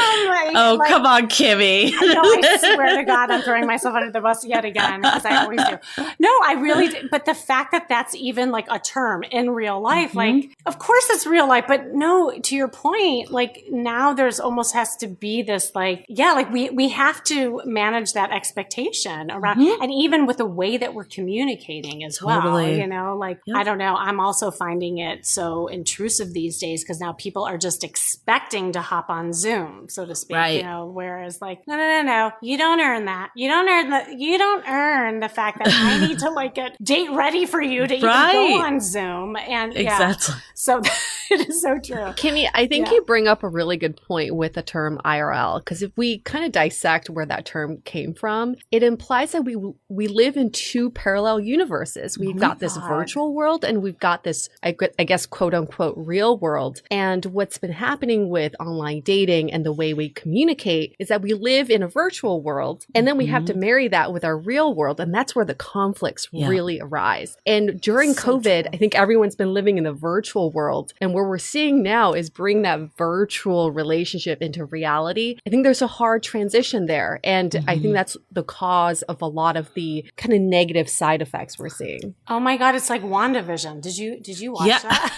Come on, Kimmy. I swear to God, I'm throwing myself under the bus yet again, as I always do. No, I really did. But the fact that that's even like a term in real life, like, of course it's real life, but no, to your point, like now there's almost has to be this like, we have to manage that expectation around, and even with the way that we're communicating as well, I don't know. I'm also finding it so intrusive these days because now people are just expecting to hop on Zoom, so to speak, right. Whereas like, no, you don't earn that. You don't earn the fact that I need to like get date ready for you to even go on Zoom. And exactly. So it is so true. Kimmy, I think you bring up a really good point with the term IRL, because if we kind of dissect where that term came from, it implies that we live in two parallel universes. We've got this virtual world and we've got this, I guess, quote unquote, real world. And what's been happening with online dating and the way we communicate is that we live in a virtual world and then we have to marry that with our real world. And that's where the conflicts really arise. And during COVID, I think everyone's been living in the virtual world. And where we're seeing now is bring that virtual relationship into reality. I think there's a hard transition there. And I think that's the cause of a lot of the kind of negative side effects we're seeing. Oh my God, it's like WandaVision. Did you watch that?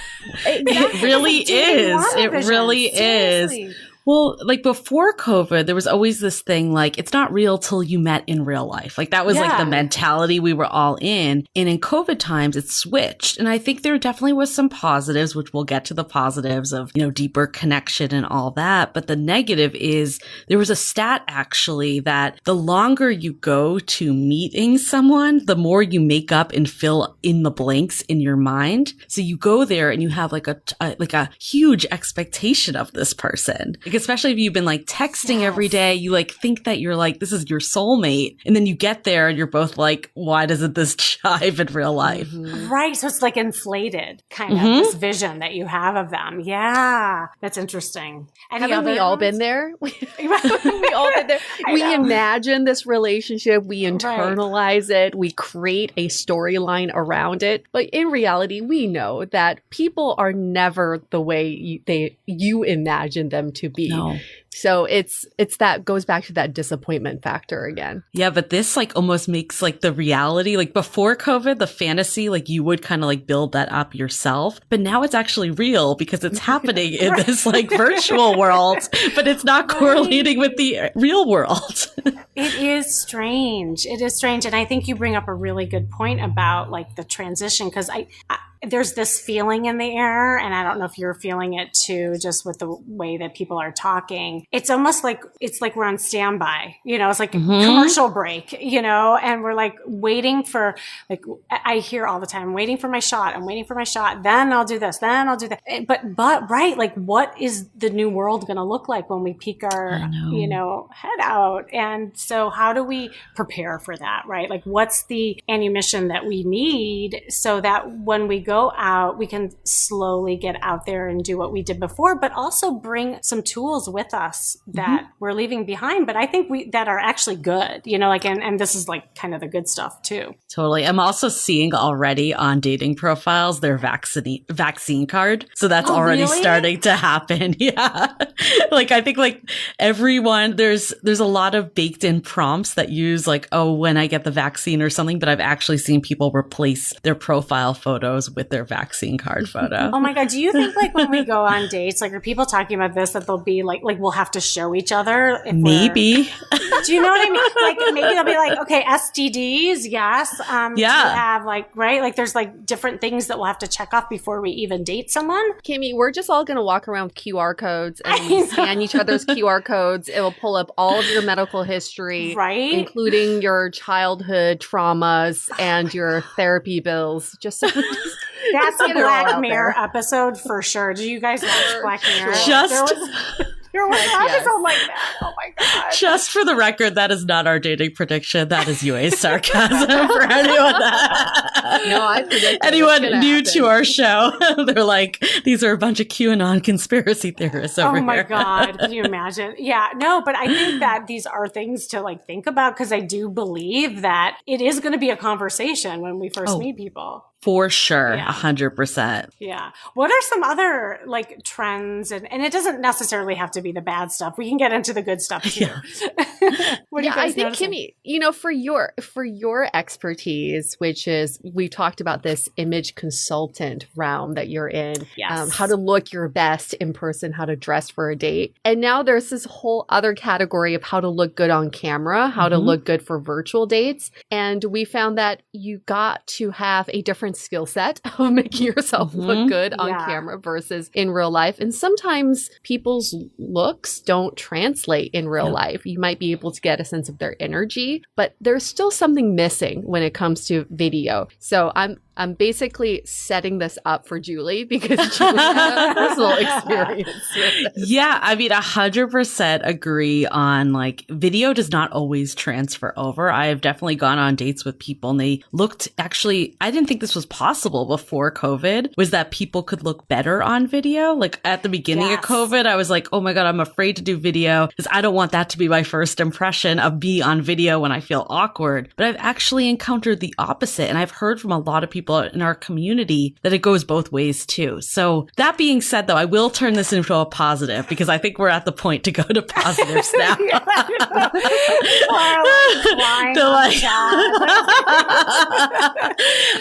It really is. It really is. Well, like before COVID, there was always this thing like, it's not real till you met in real life. Like that was like the mentality we were all in. And in COVID times, it switched. And I think there definitely was some positives, which we'll get to the positives of, deeper connection and all that. But the negative is there was a stat actually that the longer you go to meeting someone, the more you make up and fill in the blanks in your mind. So you go there and you have like a huge expectation of this person. Especially if you've been like texting every day, you like think that you're like, this is your soulmate. And then you get there and you're both like, why doesn't this jive in real life? Right. So it's like inflated kind of this vision that you have of them. Yeah. That's interesting. Haven't we all been there? We all been there. We imagine this relationship. We internalize it. We create a storyline around it. But in reality, we know that people are never the way you imagine them to be. No. So it's that goes back to that disappointment factor again. Yeah, but this like almost makes like the reality, like before COVID, the fantasy, like you would kind of like build that up yourself. But now it's actually real because it's happening in this like virtual world, but it's not correlating with the real world. It is strange. It is strange. And I think you bring up a really good point about like the transition, because there's this feeling in the air, and I don't know if you're feeling it too, just with the way that people are talking. It's almost like, we're on standby, it's like a commercial break, and we're like waiting for, like, I hear all the time, I'm waiting for my shot, then I'll do this, then I'll do that. But right, like what is the new world going to look like when we peek our, head out? And so how do we prepare for that, right? Like what's the ammunition that we need so that when we go out, we can slowly get out there and do what we did before, but also bring some tools with us that we're leaving behind. But I think that are actually good, and this is like kind of the good stuff too. Totally. I'm also seeing already on dating profiles their vaccine card. So that's already starting to happen. Yeah. Like I think like everyone, there's a lot of baked in prompts that use like, oh, when I get the vaccine or something, but I've actually seen people replace their profile photos with their vaccine card photo. Oh my God. Do you think like when we go on dates, like are people talking about this, that they'll be like we'll have to show each other? Maybe. Do you know what I mean? Like maybe they'll be like, okay, STDs. Yes. Do you have like, right? Like there's like different things that we'll have to check off before we even date someone. Kimmy, we're just all going to walk around with QR codes and we scan each other's QR codes. It will pull up all of your medical history, right? Including your childhood traumas and your therapy bills. Just that's a Black Mirror episode for sure. Do you guys watch Black Mirror? Just there was an episode like that. Oh my God. Just for the record, that is not our dating prediction. That is UA's sarcasm for anyone that No, I predicted anyone new to our show. They're like, these are a bunch of QAnon conspiracy theorists over here. Oh my God. Can you imagine? Yeah, no, but I think that these are things to like think about because I do believe that it is going to be a conversation when we first meet people. For sure. Yeah. 100%. Yeah. What are some other like trends? And it doesn't necessarily have to be the bad stuff. We can get into the good stuff too. Yeah. What are you guys I think noticing? Kimmy, you know, for your expertise, which is we talked about this image consultant realm that you're in, Yes. how to look your best in person, how to dress for a date. And now there's this whole other category of how to look good on camera, how to look good for virtual dates. And we found that you got to have a different skill set of making yourself look good on camera versus in real life. And sometimes people's looks don't translate in real life. You might be able to get a sense of their energy, but there's still something missing when it comes to video. So I'm basically setting this up for Julie because Julie has a personal experience with this. Yeah, I mean, 100% agree on like video does not always transfer over. I have definitely gone on dates with people and they looked actually, I didn't think this was possible before COVID, was that people could look better on video. Like at the beginning of COVID, I was like, oh my God, I'm afraid to do video because I don't want that to be my first impression of me on video when I feel awkward. But I've actually encountered the opposite. And I've heard from a lot of people in our community that it goes both ways too. So that being said, though, I will turn this into a positive because I think we're at the point to go to positives now.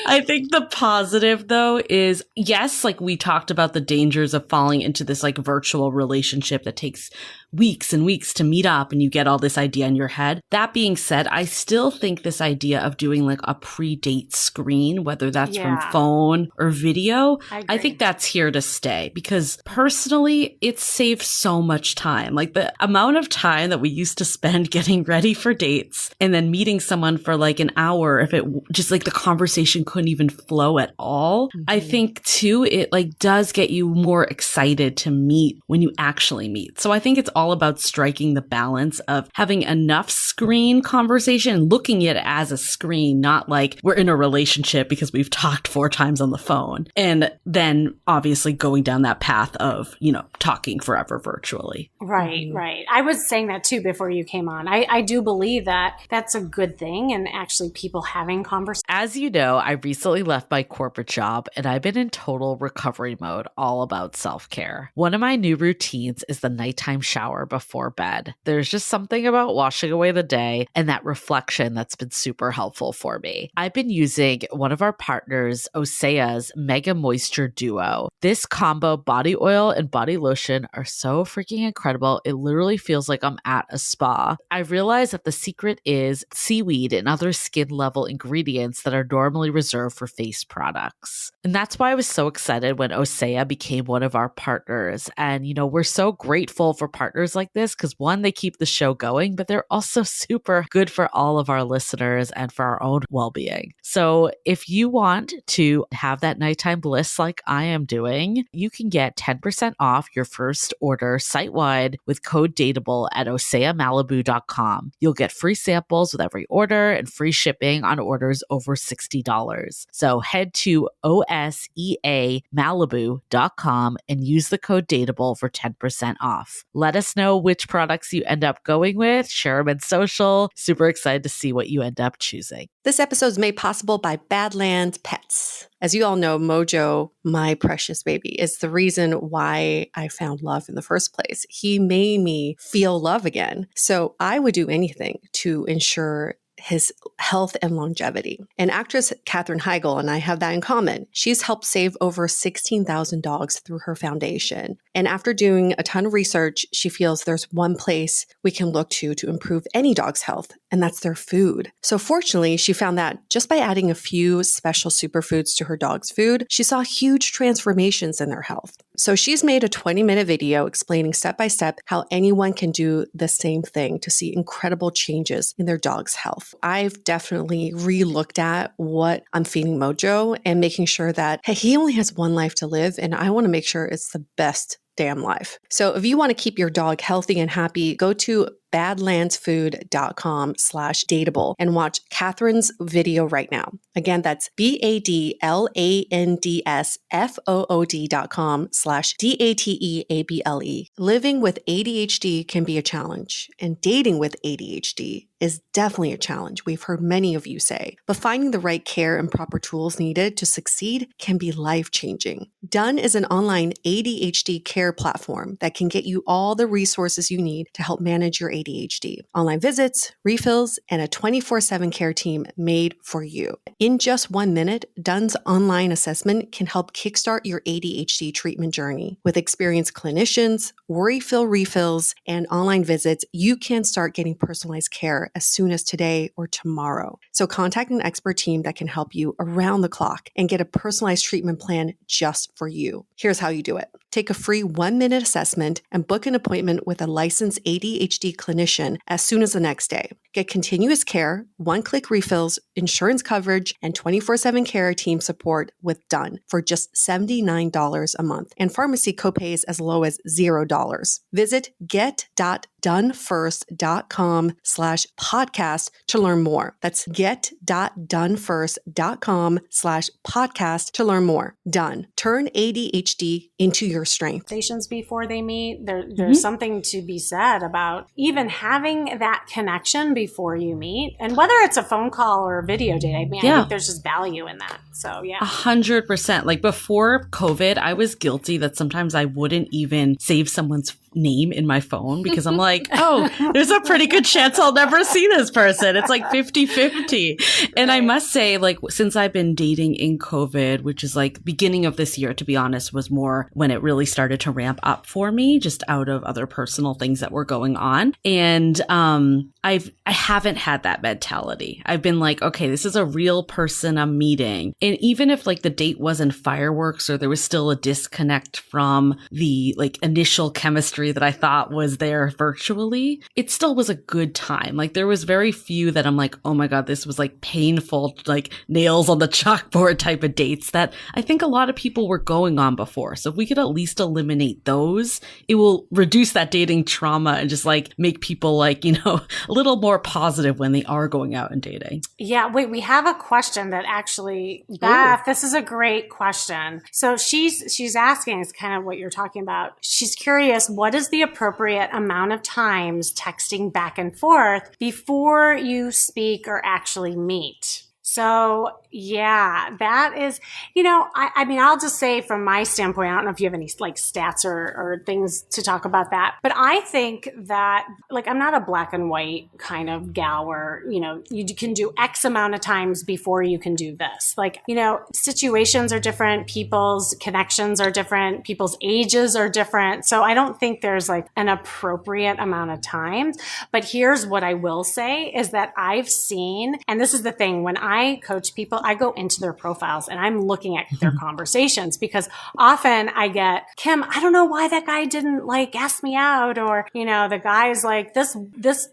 I think the positive though is yes, like we talked about the dangers of falling into this like virtual relationship that takes weeks and weeks to meet up and you get all this idea in your head. That being said, I still think this idea of doing like a pre-date screen, whether that's from phone or video, I think that's here to stay because personally, it saves so much time. Like the amount of time that we used to spend getting ready for dates and then meeting someone for like an hour, if it just like the conversation couldn't even flow at all. I think too, it like does get you more excited to meet when you actually meet. So I think it's all about striking the balance of having enough screen conversation, looking at it as a screen, not like we're in a relationship because we've talked 4 times on the phone. And then obviously going down that path of, you know, talking forever virtually. Right, right. I was saying that too before you came on. I do believe that that's a good thing and actually people having conversations. As you know, I recently left my corporate job and I've been in total recovery mode, all about self-care. One of my new routines is the nighttime shower before bed. There's just something about washing away the day and that reflection that's been super helpful for me. I've been using one of our partners, Osea's Mega Moisture Duo. This combo body oil and body lotion are so freaking incredible. It literally feels like I'm at a spa. I realized that the secret is seaweed and other skin level ingredients that are normally reserved for face products. And that's why I was so excited when Osea became one of our partners. And, you know, we're so grateful for partners like this because one, they keep the show going, but they're also super good for all of our listeners and for our own well-being. So if you want to have that nighttime bliss like I am doing, you can get 10% off your first order site-wide with code DATEABLE at oseamalibu.com. You'll get free samples with every order and free shipping on orders over $60. So head to oseamalibu.com and use the code DATEABLE for 10% off. Let us know which products you end up going with. Share them in social. Super excited to see what you end up choosing. This episode is made possible by Badlands Pets. As you all know, Mojo, my precious baby, is the reason why I found love in the first place. He made me feel love again. So I would do anything to ensure his health and longevity. And actress Katherine Heigl and I have that in common. She's helped save over 16,000 dogs through her foundation. And after doing a ton of research, she feels there's one place we can look to improve any dog's health, and that's their food. So fortunately, she found that just by adding a few special superfoods to her dog's food, she saw huge transformations in their health. So she's made a 20-minute video explaining step by step how anyone can do the same thing to see incredible changes in their dog's health. I've definitely re-looked at what I'm feeding Mojo and making sure that, hey, he only has one life to live, and I want to make sure it's the best damn life. So if you want to keep your dog healthy and happy, go to badlandsfood.com/dateable and watch Catherine's video right now. Again, that's badlandsfood.com/dateable. Living with ADHD can be a challenge, and dating with ADHD is definitely a challenge. We've heard many of you say, but finding the right care and proper tools needed to succeed can be life-changing. Done is an online ADHD care platform that can get you all the resources you need to help manage your ADHD. Online visits, refills, and a 24/7 care team made for you. In just 1 minute, Done's online assessment can help kickstart your ADHD treatment journey. With experienced clinicians, worry-fill refills, and online visits, you can start getting personalized care as soon as today or tomorrow. So contact an expert team that can help you around the clock and get a personalized treatment plan just for you. Here's how you do it. Take a free 1-minute assessment and book an appointment with a licensed ADHD clinician as soon as the next day. Get continuous care, one-click refills, insurance coverage, and 24/7 care team support with Done for just $79 a month, and pharmacy copays as low as $0. Visit get.donefirst.com/podcast to learn more. That's get.donefirst.com/podcast to learn more. Done. Turn ADHD into your strength. Conversations before they meet. There's something to be said about even having that connection before you meet, and whether it's a phone call or a video date. I mean, I think there's just value in that. So yeah, 100%. Like before COVID, I was guilty that sometimes I wouldn't even save someone's name in my phone because I'm like, oh, there's a pretty good chance I'll never see this person. It's like 50-50. And I must say, like, since I've been dating in COVID, which is like beginning of this year, to be honest, was more when it really started to ramp up for me, just out of other personal things that were going on. And I haven't had that mentality. I've been like, okay, this is a real person I'm meeting. And even if like the date wasn't fireworks or there was still a disconnect from the like initial chemistry that I thought was there virtually, it still was a good time. Like there was very few that I'm like, oh my God, this was like painful, like nails on the chalkboard type of dates that I think a lot of people were going on before. So if we could at least eliminate those, it will reduce that dating trauma and just like make people like, you know, a little more positive when they are going out and dating. Yeah, wait, we have a question that actually, Beth, this is a great question. So she's asking, it's kind of what you're talking about. She's curious, what is the appropriate amount of times texting back and forth before you speak or actually meet? So yeah, that is, you know, I mean, I'll just say from my standpoint, I don't know if you have any like stats or things to talk about that, but I think that like, I'm not a black and white kind of gal where, you know, you can do X amount of times before you can do this. Like, you know, situations are different. People's connections are different. People's ages are different. So I don't think there's like an appropriate amount of time, but here's what I will say is that I've seen, and this is the thing, when I coach people, I go into their profiles and I'm looking at their conversations because often I get, Kim, I don't know why that guy didn't like ask me out, or, you know, the guy's like, this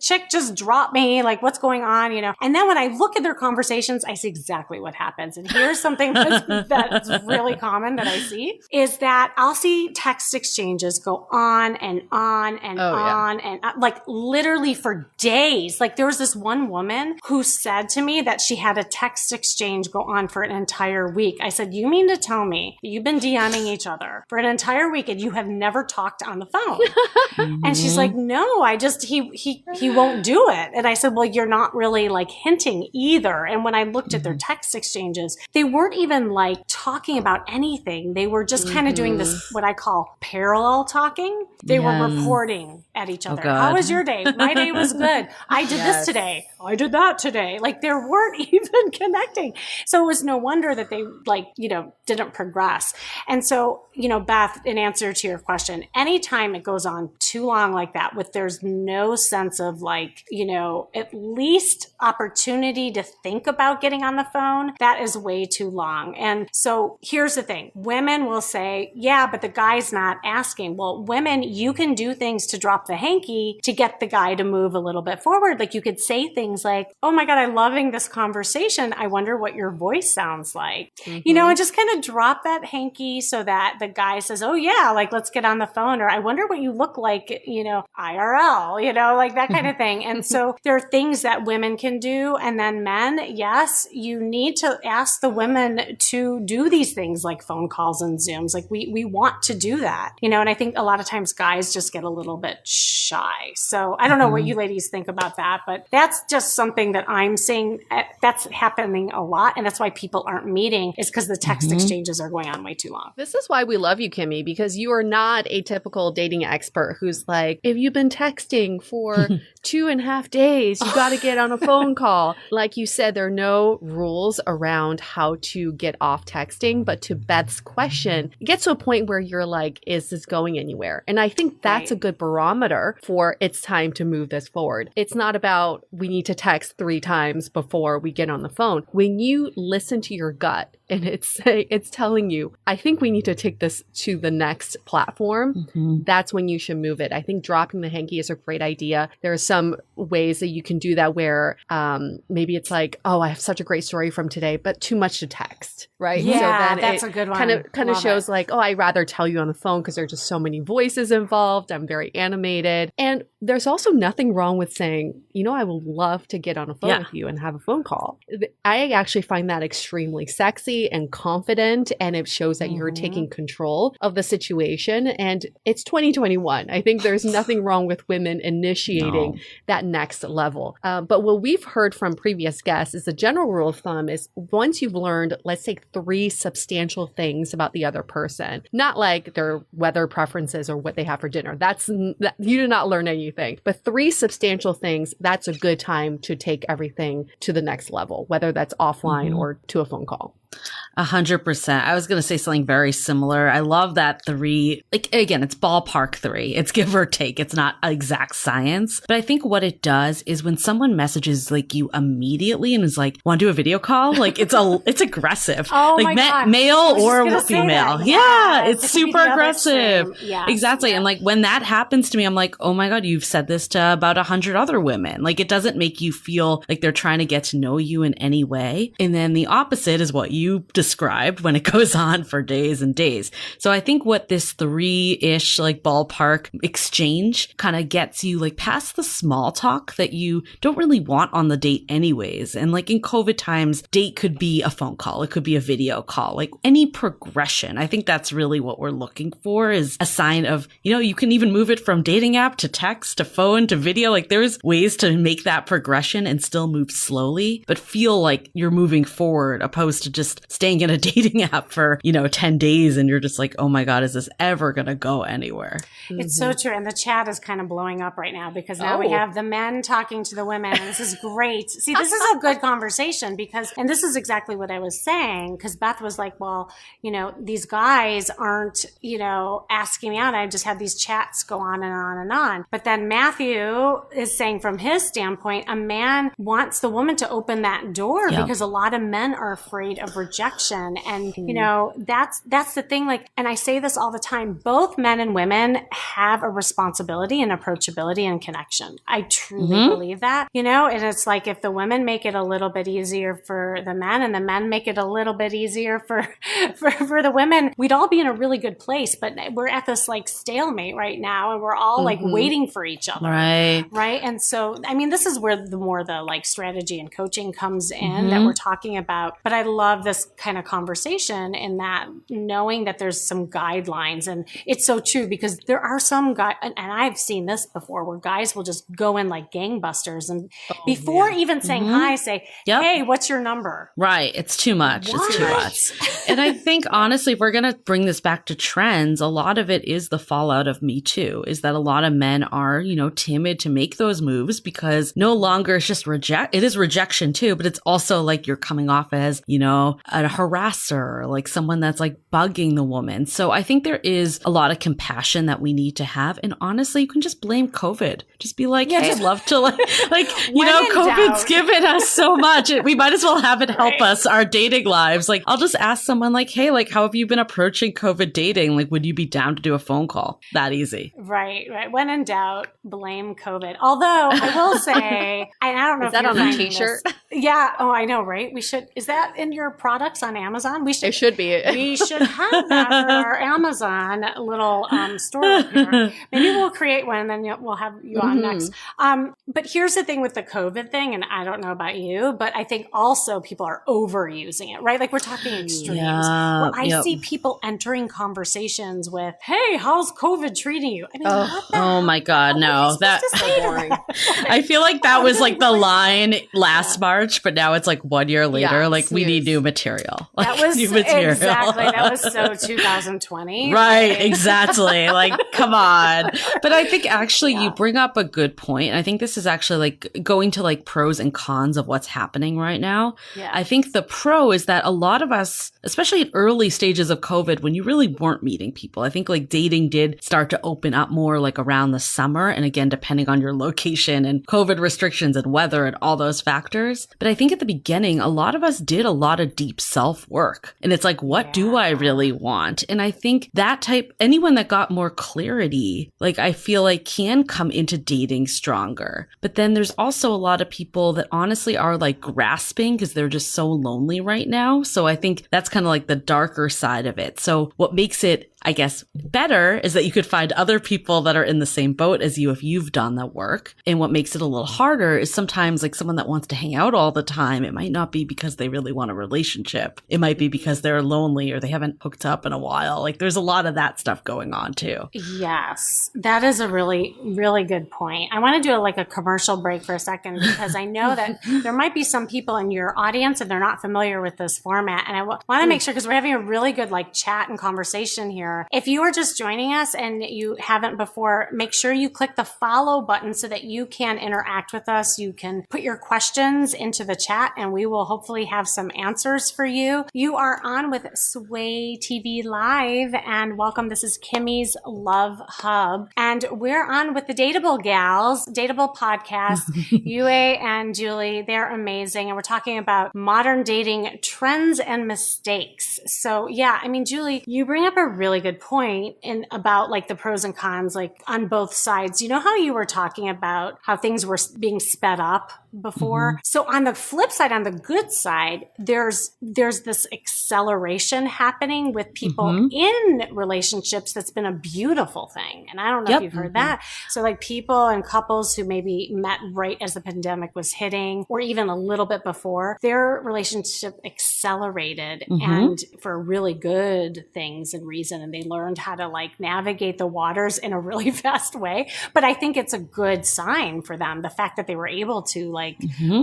chick just dropped me, like what's going on, you know? And then when I look at their conversations, I see exactly what happens. And here's something that's really common that I see is that I'll see text exchanges go on and on and on and like literally for days. Like there was this one woman who said to me that she had a text exchange go on for an entire week. I said, you mean to tell me that you've been DMing each other for an entire week and you have never talked on the phone? And she's like, no, he won't do it. And I said, well, you're not really like hinting either. And when I looked at their text exchanges, they weren't even like talking about anything. They were just kind of doing this, what I call parallel talking. They were reporting at each other. How was your day? My day was good. I did this today. I did that today. Like there weren't even connecting. So it was no wonder that they like, you know, didn't progress. And so, you know, Beth, in answer to your question, anytime it goes on too long like that, with there's no sense of like, you know, at least opportunity to think about getting on the phone, that is way too long. And so here's the thing. Women will say, yeah, but the guy's not asking. Well, women, you can do things to drop the hanky to get the guy to move a little bit forward. Like you could say things like, oh my God, I'm loving this conversation. conversation, I wonder what your voice sounds like, you know, and just kind of drop that hanky so that the guy says, oh yeah, like, let's get on the phone. Or I wonder what you look like, you know, IRL, you know, like that kind of thing. And so there are things that women can do. And then men, yes, you need to ask the women to do these things like phone calls and Zooms. Like we want to do that, you know, and I think a lot of times guys just get a little bit shy. So I don't know what you ladies think about that, but that's just something that I'm seeing that's happening a lot. And that's why people aren't meeting, is because the text exchanges are going on way too long. This is why we love you, Kimmy, because you are not a typical dating expert who's like, if you've been texting for 2.5 days, you got to get on a phone call. Like you said, there are no rules around how to get off texting. But to Beth's question, it gets to a point where you're like, is this going anywhere? And I think that's a good barometer for it's time to move this forward. It's not about we need to text 3 times before we get on the phone. When you listen to your gut and it's telling you, I think we need to take this to the next platform, that's when you should move it. I think dropping the hanky is a great idea. There are some ways that you can do that where maybe it's like, oh, I have such a great story from today, but too much to text, right? Yeah, so then that's a good one. Kind of shows like, oh, I'd rather tell you on the phone because there are just so many voices involved. I'm very animated. And there's also nothing wrong with saying, you know, I would love to get on a phone with you and have a phone call. I actually find that extremely sexy and confident, and it shows that you're taking control of the situation. And it's 2021. I think there's nothing wrong with women initiating that next level. But what we've heard from previous guests is the general rule of thumb is once you've learned, let's say 3 substantial things about the other person, not like their weather preferences or what they have for dinner. You did not learn anything, but 3 substantial things, that's a good time to take everything to the next level, whether that's offline or to a phone call. 100%. I was going to say something very similar. I love that 3, like, again, it's ballpark 3. It's give or take. It's not exact science. But I think what it does is when someone messages like you immediately and is like, want to do a video call? Like it's aggressive. Oh like my God. male or female. Yeah, it's super the other aggressive. extreme. Yes. Exactly. And like when that happens to me, I'm like, oh my God, you've said this to about 100 other women. Like it doesn't make you feel like they're trying to get to know you in any way. And then the opposite is what you described when it goes on for days and days. So I think what this 3-ish like ballpark exchange kind of gets you like past the small talk that you don't really want on the date anyways. And like in COVID times, date could be a phone call. It could be a video call, like any progression. I think that's really what we're looking for, is a sign of, you know, you can even move it from dating app to text to phone to video. Like there's ways to make that progression and still move slowly, but feel like you're moving forward, opposed to just staying in a dating app for, 10 days and you're just like, oh my God, is this ever going to go anywhere? It's so true. And the chat is kind of blowing up right now because now we have the men talking to the women. And this is great. See, this is a good conversation because, and this is exactly what I was saying, because Beth was like, well, these guys aren't, asking me out. I just had these chats go on and on and on. But then Matthew is saying from his standpoint, a man wants the woman to open that door because a lot of men are afraid of rejection. And, that's the thing. Like, and I say this all the time, both men and women have a responsibility and approachability and connection. I truly believe that, and it's like, if the women make it a little bit easier for the men and the men make it a little bit easier for the women, we'd all be in a really good place. But we're at this like stalemate right now and we're all like waiting for each other. Right. And so, I mean, this is where the more the like strategy and coaching comes in that we're talking about. But I love this kind of conversation in that knowing that there's some guidelines. And it's so true because there are some guys, and I've seen this before, where guys will just go in like gangbusters and before even saying hi, say, hey, what's your number? Right. It's too much. What? It's too much. And I think honestly, if we're going to bring this back to trends, a lot of it is the fallout of Me Too, is that a lot of men are, timid to make those moves because no longer it's just it is rejection too, but it's also like you're coming off as, a harasser, like someone that's like bugging the woman. So I think there is a lot of compassion that we need to have. And honestly, you can just blame COVID. Just be like, hey, I'd love to COVID's given us so much. We might as well have it help us, our dating lives. Like, I'll just ask someone like, hey, like, how have you been approaching COVID dating? Like, would you be down to do a phone call? That easy. Right. When in doubt, blame COVID. Although I will say, I don't know if that on a t-shirt? Yeah. Oh, I know, right? We should. Is that in your products on Amazon? It should be. We should have that for our Amazon little store here. Maybe we'll create one, and then we'll have you on next. But here's the thing with the COVID thing, and I don't know about you, but I think also people are overusing it, right? Like we're talking extremes. Yeah, where I see people entering conversations with, "Hey, how's COVID treating you?" I mean, oh my God, no, that's so boring. I feel like that was like the line last March, but now it's like 1 year later. Yeah, like we need new material. Like, that was new material. Exactly. That was so 2020. Right, exactly. Like, come on. But I think actually you bring up a good point. I think this is actually like going to like pros and cons of what's happening right now. Yeah. I think the pro is that a lot of us, especially at early stages of COVID, when you really weren't meeting people, I think like dating did start to open up more like around the summer. And again, depending on your location and COVID restrictions and weather and all those factors. But I think at the beginning, a lot of us did a lot of deep self-work. And it's like, what do I really want? And I think anyone that got more clarity, like I feel like can come into dating stronger. But then there's also a lot of people that honestly are like grasping because they're just so lonely right now. So I think that's kind of like the darker side of it. So what makes it, I guess, better is that you could find other people that are in the same boat as you if you've done that work. And what makes it a little harder is sometimes like someone that wants to hang out all the time, it might not be because they really want a relationship. It might be because they're lonely or they haven't hooked up in a while. Like there's a lot of that stuff going on too. Yes, that is a really, really good point. I want to do a commercial break for a second because I know that there might be some people in your audience and they're not familiar with this format. And I want to make sure, because we're having a really good like chat and conversation here. If you are just joining us and you haven't before, make sure you click the follow button so that you can interact with us. You can put your questions into the chat and we will hopefully have some answers for you. You are on with Sway TV Live and welcome. This is Kimmy's Love Hub and we're on with the Dateable Gals, Dateable Podcast. Yue and Julie, they're amazing. And we're talking about modern dating trends and mistakes. So yeah, I mean, Julie, you bring up a really good point about like the pros and cons, like on both sides. You know how you were talking about how things were being sped up before? So on the flip side, on the good side, there's this acceleration happening with people in relationships that's been a beautiful thing. And I don't know if you've heard that. So like people and couples who maybe met right as the pandemic was hitting or even a little bit before, their relationship accelerated and for really good things and reason. And they learned how to like navigate the waters in a really fast way. But I think it's a good sign for them, the fact that they were able to like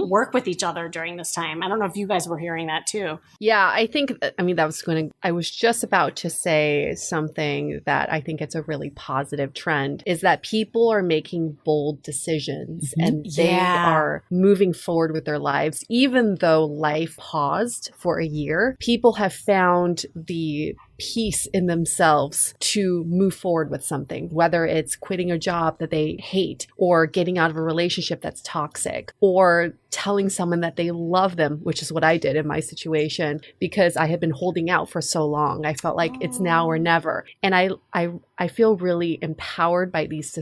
work with each other during this time. I don't know if you guys were hearing that too. Yeah, I think, I was just about to say something that I think it's a really positive trend is that people are making bold decisions and they are moving forward with their lives. Even though life paused for a year, people have found the peace in themselves to move forward with something, whether it's quitting a job that they hate or getting out of a relationship that's toxic or telling someone that they love them, which is what I did in my situation because I had been holding out for so long. I felt like it's now or never. And I feel really empowered by these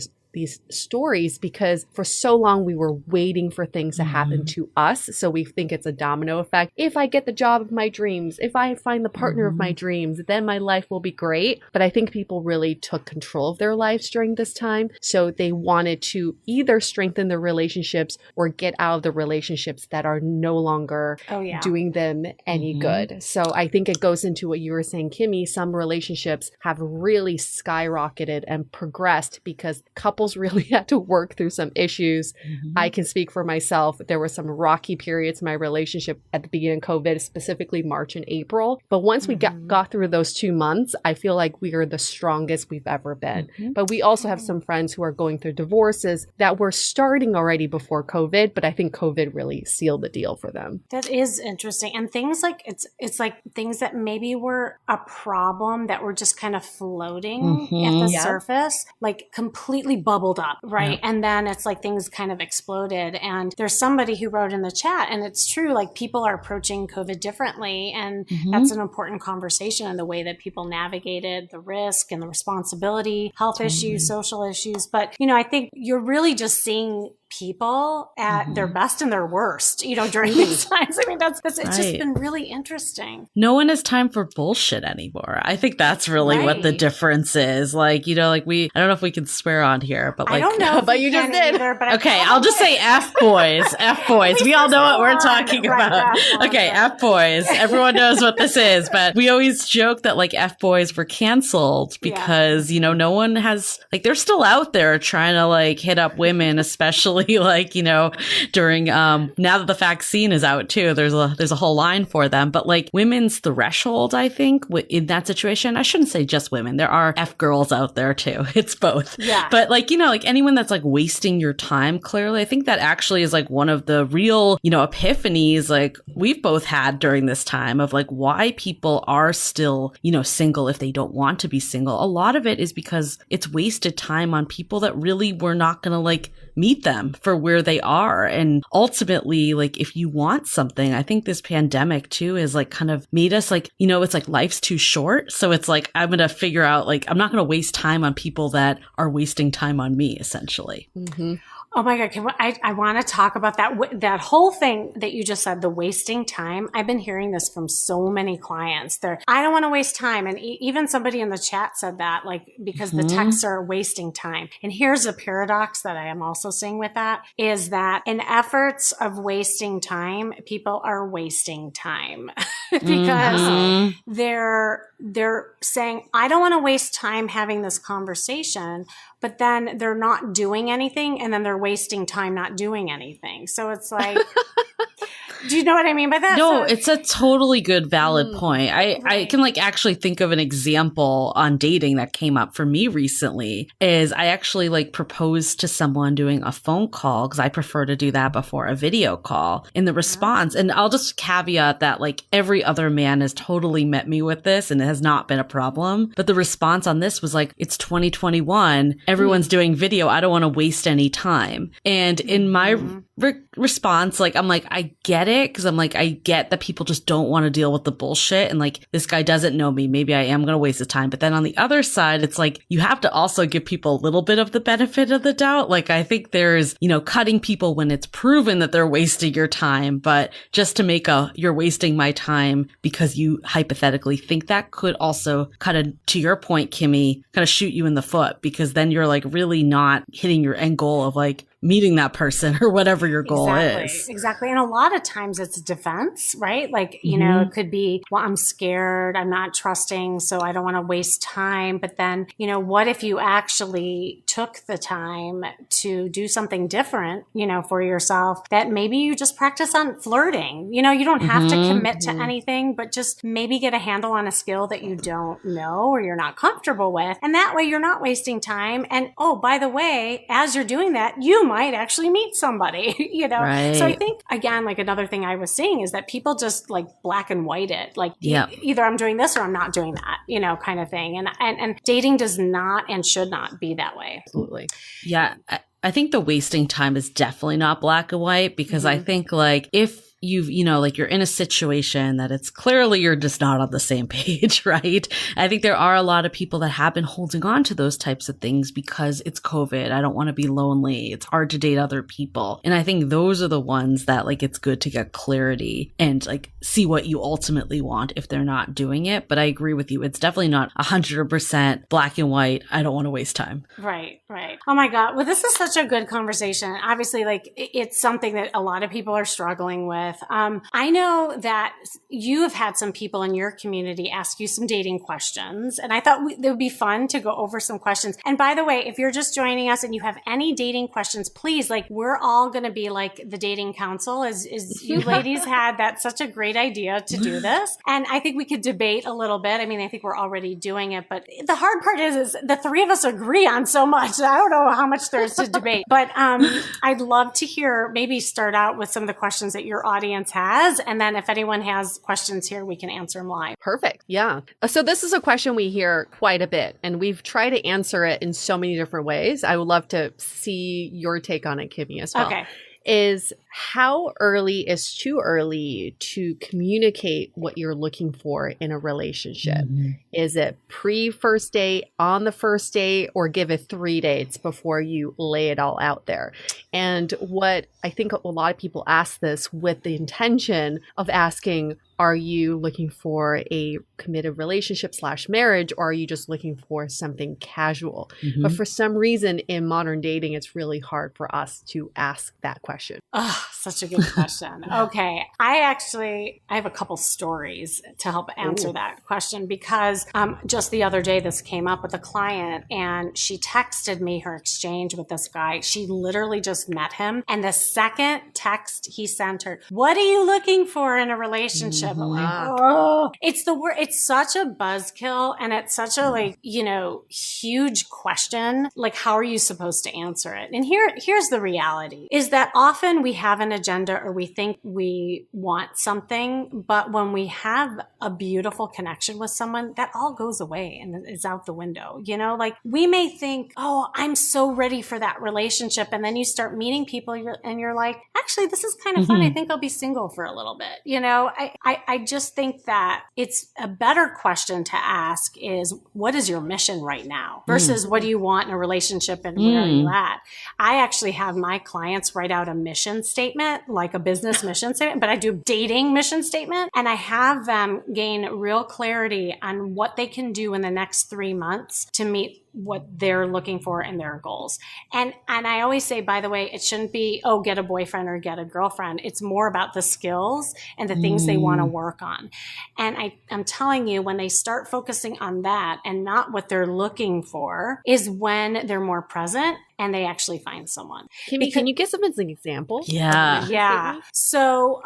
stories because for so long we were waiting for things to happen to us. So we think it's a domino effect. If I get the job of my dreams, if I find the partner of my dreams, then my life will be great. But I think people really took control of their lives during this time. So they wanted to either strengthen their relationships or get out of the relationships that are no longer doing them any good. So I think it goes into what you were saying, Kimmy. Some relationships have really skyrocketed and progressed because couples really had to work through some issues. I can speak for myself. There were some rocky periods in my relationship at the beginning of COVID, specifically March and April. But once we got through those 2 months, I feel like we are the strongest we've ever been. But we also have some friends who are going through divorces that were starting already before COVID. But I think COVID really seal the deal for them. That is interesting. And things like, it's like things that maybe were a problem that were just kind of floating at the surface, like completely bubbled up, right? Yeah. And then it's like things kind of exploded. And there's somebody who wrote in the chat, and it's true, like people are approaching COVID differently. And that's an important conversation in the way that people navigated the risk and the responsibility, health issues, social issues. But, you know, I think you're really just seeing people at their best and their worst, you know, during these times. I mean, that's it's just been really interesting. No one has time for bullshit anymore. I think that's really what the difference is. Like, you know, like I don't know if we can swear on here, but like, I don't know, but you just did. Either, but okay, I'll just say F boys. F boys. We all know what we're talking about. Okay, F boys. Everyone knows what this is, but we always joke that like F boys were canceled because, you know, no one has, like, they're still out there trying to like hit up women, especially like, you know, during now that the vaccine is out too, there's a whole line for them. But like women's threshold, I think in that situation, I shouldn't say just women, there are F girls out there too. It's both. Yeah. But like, you know, like anyone that's like wasting your time, clearly, I think that actually is like one of the real, you know, epiphanies like we've both had during this time of like why people are still, you know, single if they don't want to be single. A lot of it is because it's wasted time on people that really were not going to like meet them for where they are. And ultimately, like if you want something, I think this pandemic too is like kind of made us like, you know, it's like life's too short. So it's like, I'm going to figure out like, I'm not going to waste time on people that are wasting time on me, essentially. Oh my God. I want to talk about that whole thing that you just said, the wasting time. I've been hearing this from so many clients. I don't want to waste time. And even somebody in the chat said that, like, because the texts are wasting time. And here's a paradox that I am also seeing with that is that in efforts of wasting time, people are wasting time because they're saying, I don't want to waste time having this conversation, but then they're not doing anything and then they're wasting time not doing anything. So it's like, do you know what I mean by that? No, it's a totally good, valid point. I can like actually think of an example on dating that came up for me recently is I actually like proposed to someone doing a phone call because I prefer to do that before a video call. In the response, and I'll just caveat that like every other man has totally met me with this and it has not been a problem. But the response on this was like, it's 2021. Everyone's doing video. I don't want to waste any time. And in my response, like, I'm like, I get it. Cause I'm like, I get that people just don't want to deal with the bullshit. And like, this guy doesn't know me. Maybe I am going to waste his time. But then on the other side, it's like, you have to also give people a little bit of the benefit of the doubt. Like, I think there's, you know, cutting people when it's proven that they're wasting your time. But just to make you're wasting my time because you hypothetically think that could also kind of, to your point, Kimmy, kind of shoot you in the foot because then you're like really not hitting your end goal of like, meeting that person or whatever your goal is. Exactly. And a lot of times it's defense, right? Like, you know, it could be, well, I'm scared, I'm not trusting, so I don't want to waste time. But then, you know, what if you actually took the time to do something different, you know, for yourself that maybe you just practice on flirting? You know, you don't have to commit to anything, but just maybe get a handle on a skill that you don't know or you're not comfortable with. And that way you're not wasting time. And oh, by the way, as you're doing that, you might actually meet somebody, you know? Right. So I think, again, like another thing I was seeing is that people just like black and white it, like either I'm doing this or I'm not doing that, you know, kind of thing. And dating does not and should not be that way. Absolutely. Yeah. I think the wasting time is definitely not black and white because I think like if you know, like you're in a situation that it's clearly you're just not on the same page, right? I think there are a lot of people that have been holding on to those types of things because it's COVID. I don't want to be lonely. It's hard to date other people. And I think those are the ones that like it's good to get clarity and like see what you ultimately want if they're not doing it. But I agree with you. It's definitely not 100% black and white. I don't want to waste time. Right. Oh my God. Well, this is such a good conversation. Obviously, like it's something that a lot of people are struggling with. with. I know that you have had some people in your community ask you some dating questions, and I thought it would be fun to go over some questions. And by the way, if you're just joining us and you have any dating questions, please, like, we're all going to be like the dating council, as you ladies had. That's such a great idea to do this. And I think we could debate a little bit. I mean, I think we're already doing it, but the hard part is the three of us agree on so much. I don't know how much there is to debate, but I'd love to hear, maybe start out with some of the questions that your audience has. And then if anyone has questions here, we can answer them live. Perfect. Yeah. So this is a question we hear quite a bit, and we've tried to answer it in so many different ways. I would love to see your take on it, Kimmy, as well. Okay. Is how early is too early to communicate what you're looking for in a relationship? Mm-hmm. Is it pre-first date, on the first date, or give it 3 dates before you lay it all out there? And what I think a lot of people ask this with the intention of asking, are you looking for a committed relationship / marriage, or are you just looking for something casual? Mm-hmm. But for some reason in modern dating, it's really hard for us to ask that question. Oh, such a good question. Okay. I have a couple stories to help answer that question, because just the other day this came up with a client, and she texted me her exchange with this guy. She literally just met him. And the second text he sent her, "What are you looking for in a relationship?" I'm like, oh, it's the word. It's such a buzzkill, and it's such a huge question. Like, how are you supposed to answer it? And here's the reality: is that often we have an agenda, or we think we want something, but when we have a beautiful connection with someone, that all goes away and is out the window. Like, we may think, oh, I'm so ready for that relationship, and then you start meeting people, and you're like, actually, this is kind of fun. I think I'll be single for a little bit. I just think that it's a better question to ask is, what is your mission right now versus what do you want in a relationship and where are you at? I actually have my clients write out a mission statement, like a business mission statement, but I do dating mission statement, and I have them gain real clarity on what they can do in the next 3 months to meet what they're looking for in their goals. And I always say, by the way, it shouldn't be, oh, get a boyfriend or get a girlfriend. It's more about the skills and the things they want to work on. And I'm telling you, when they start focusing on that and not what they're looking for, is when they're more present and they actually find someone. Kimmy, can you give us an example? Yeah. Yeah. So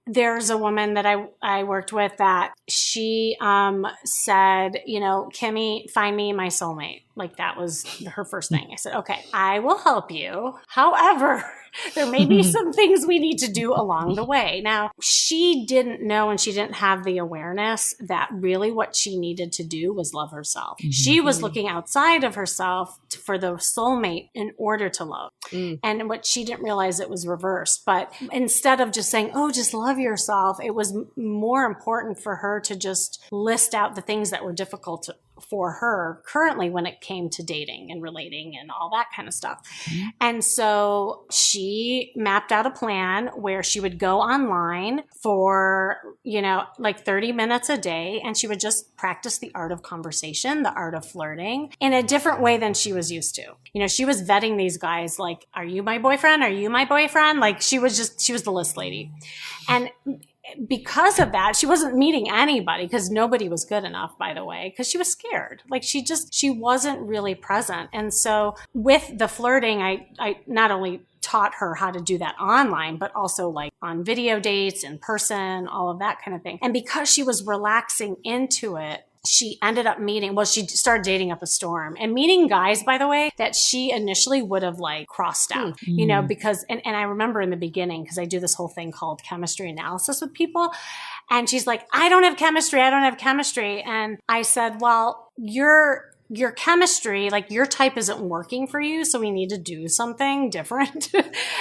there's a woman that I worked with that she said, Kimmy, find me my soulmate. Like, that was her first thing. I said, okay, I will help you. However, there may be some things we need to do along the way. Now, she didn't know, and she didn't have the awareness that really what she needed to do was love herself. Mm-hmm. She was looking outside of herself for the soulmate in order to love. And what she didn't realize, it was reversed. But instead of just saying, oh, just love yourself, it was more important for her to just list out the things that were difficult for her currently when it came to dating and relating and all that kind of stuff. Mm-hmm. And so she mapped out a plan where she would go online for, like 30 minutes a day, and she would just practice the art of conversation, the art of flirting in a different way than she was used to. She was vetting these guys like, are you my boyfriend? Are you my boyfriend? Like, she was the list lady. And because of that, she wasn't meeting anybody, because nobody was good enough, by the way, because she was scared. Like, she wasn't really present. And so with the flirting, I not only taught her how to do that online, but also like on video dates, in person, all of that kind of thing. And because she was relaxing into it, she ended up she started dating up a storm and meeting guys, by the way, that she initially would have like crossed out, because, and I remember in the beginning, because I do this whole thing called chemistry analysis with people. And she's like, I don't have chemistry. And I said, well, your chemistry, like your type isn't working for you. So we need to do something different.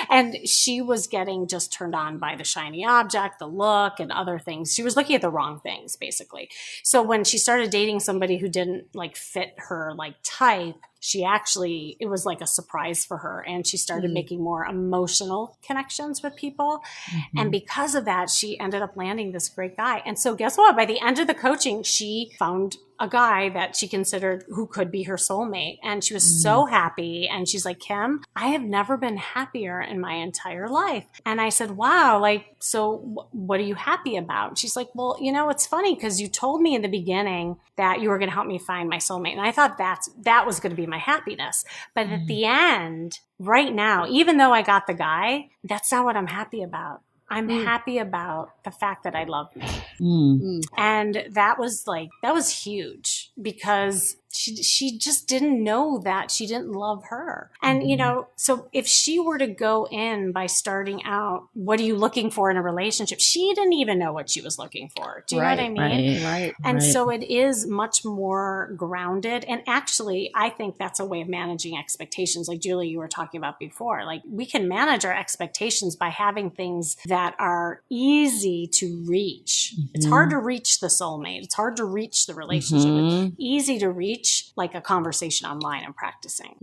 And she was getting just turned on by the shiny object, the look, and other things. She was looking at the wrong things, basically. So when she started dating somebody who didn't like fit her like type, it was like a surprise for her. And she started making more emotional connections with people. Mm-hmm. And because of that, she ended up landing this great guy. And so guess what? By the end of the coaching, she found a guy that she considered who could be her soulmate. And she was so happy. And she's like, Kim, I have never been happier in my entire life. And I said, wow, like, so what are you happy about? She's like, well, it's funny because you told me in the beginning that you were going to help me find my soulmate. And I thought that was going to be my happiness. But at the end, right now, even though I got the guy, that's not what I'm happy about. I'm happy about the fact that I love me. And that was huge because she just didn't know that she didn't love her. And, so if she were to go in by starting out, what are you looking for in a relationship? She didn't even know what she was looking for. Do you know what I mean? Right. And so it is much more grounded. And actually, I think that's a way of managing expectations. Like Julie, you were talking about before, like we can manage our expectations by having things that are easy to reach. It's hard to reach the soulmate. It's hard to reach the relationship. It's easy to reach like a conversation online and practicing.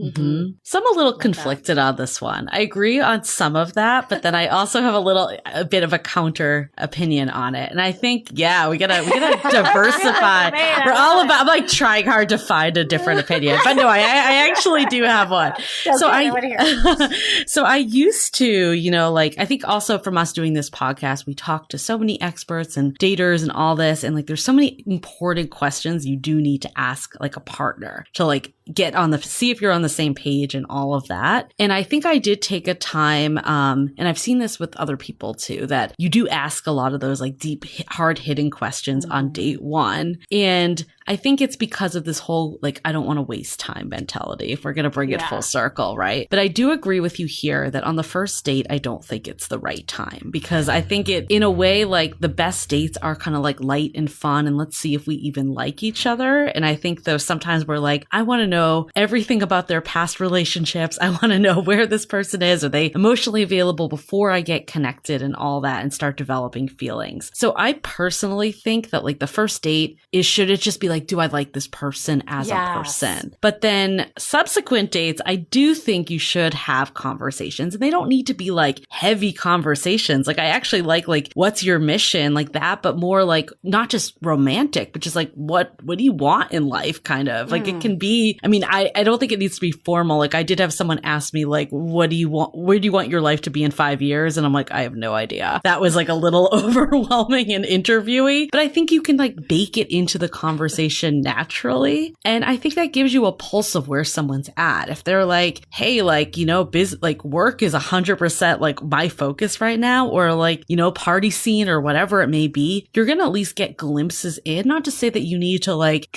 So I'm a little conflicted on this one. I agree on some of that, but then I also have a bit of a counter opinion on it. And I think, we gotta diversify. We're all about, I'm like trying hard to find a different opinion, but no, I actually do have one. So I used to, I think also from us doing this podcast, we talk to so many experts and daters and all this. And like, there's so many important questions you do need to ask like a partner to like get see if you're on the same page and all of that. And I think I did take a time, and I've seen this with other people too, that you do ask a lot of those like deep, hard hitting questions on date one. And I think it's because of this whole, like, I don't want to waste time mentality if we're going to bring it full circle, right? But I do agree with you here that on the first date, I don't think it's the right time because I think it, in a way, like the best dates are kind of like light and fun and let's see if we even like each other. And I think though sometimes we're like, I want to know everything about their past relationships. I want to know where this person is. Are they emotionally available before I get connected and all that and start developing feelings? So I personally think that like the first date should it just be like, do I like this person as a person? But then subsequent dates, I do think you should have conversations and they don't need to be like heavy conversations. Like I actually like what's your mission like that, but more like not just romantic, but just like what do you want in life kind of like it can be, I mean, I don't think it needs to be formal. Like I did have someone ask me like, what do you want? Where do you want your life to be in 5 years? And I'm like, I have no idea. That was like a little overwhelming and interviewee, but I think you can like bake it into the conversation naturally. And I think that gives you a pulse of where someone's at. If they're like, hey, like, like work is 100% like my focus right now, or like, party scene or whatever it may be, you're going to at least get glimpses in, not to say that you need to like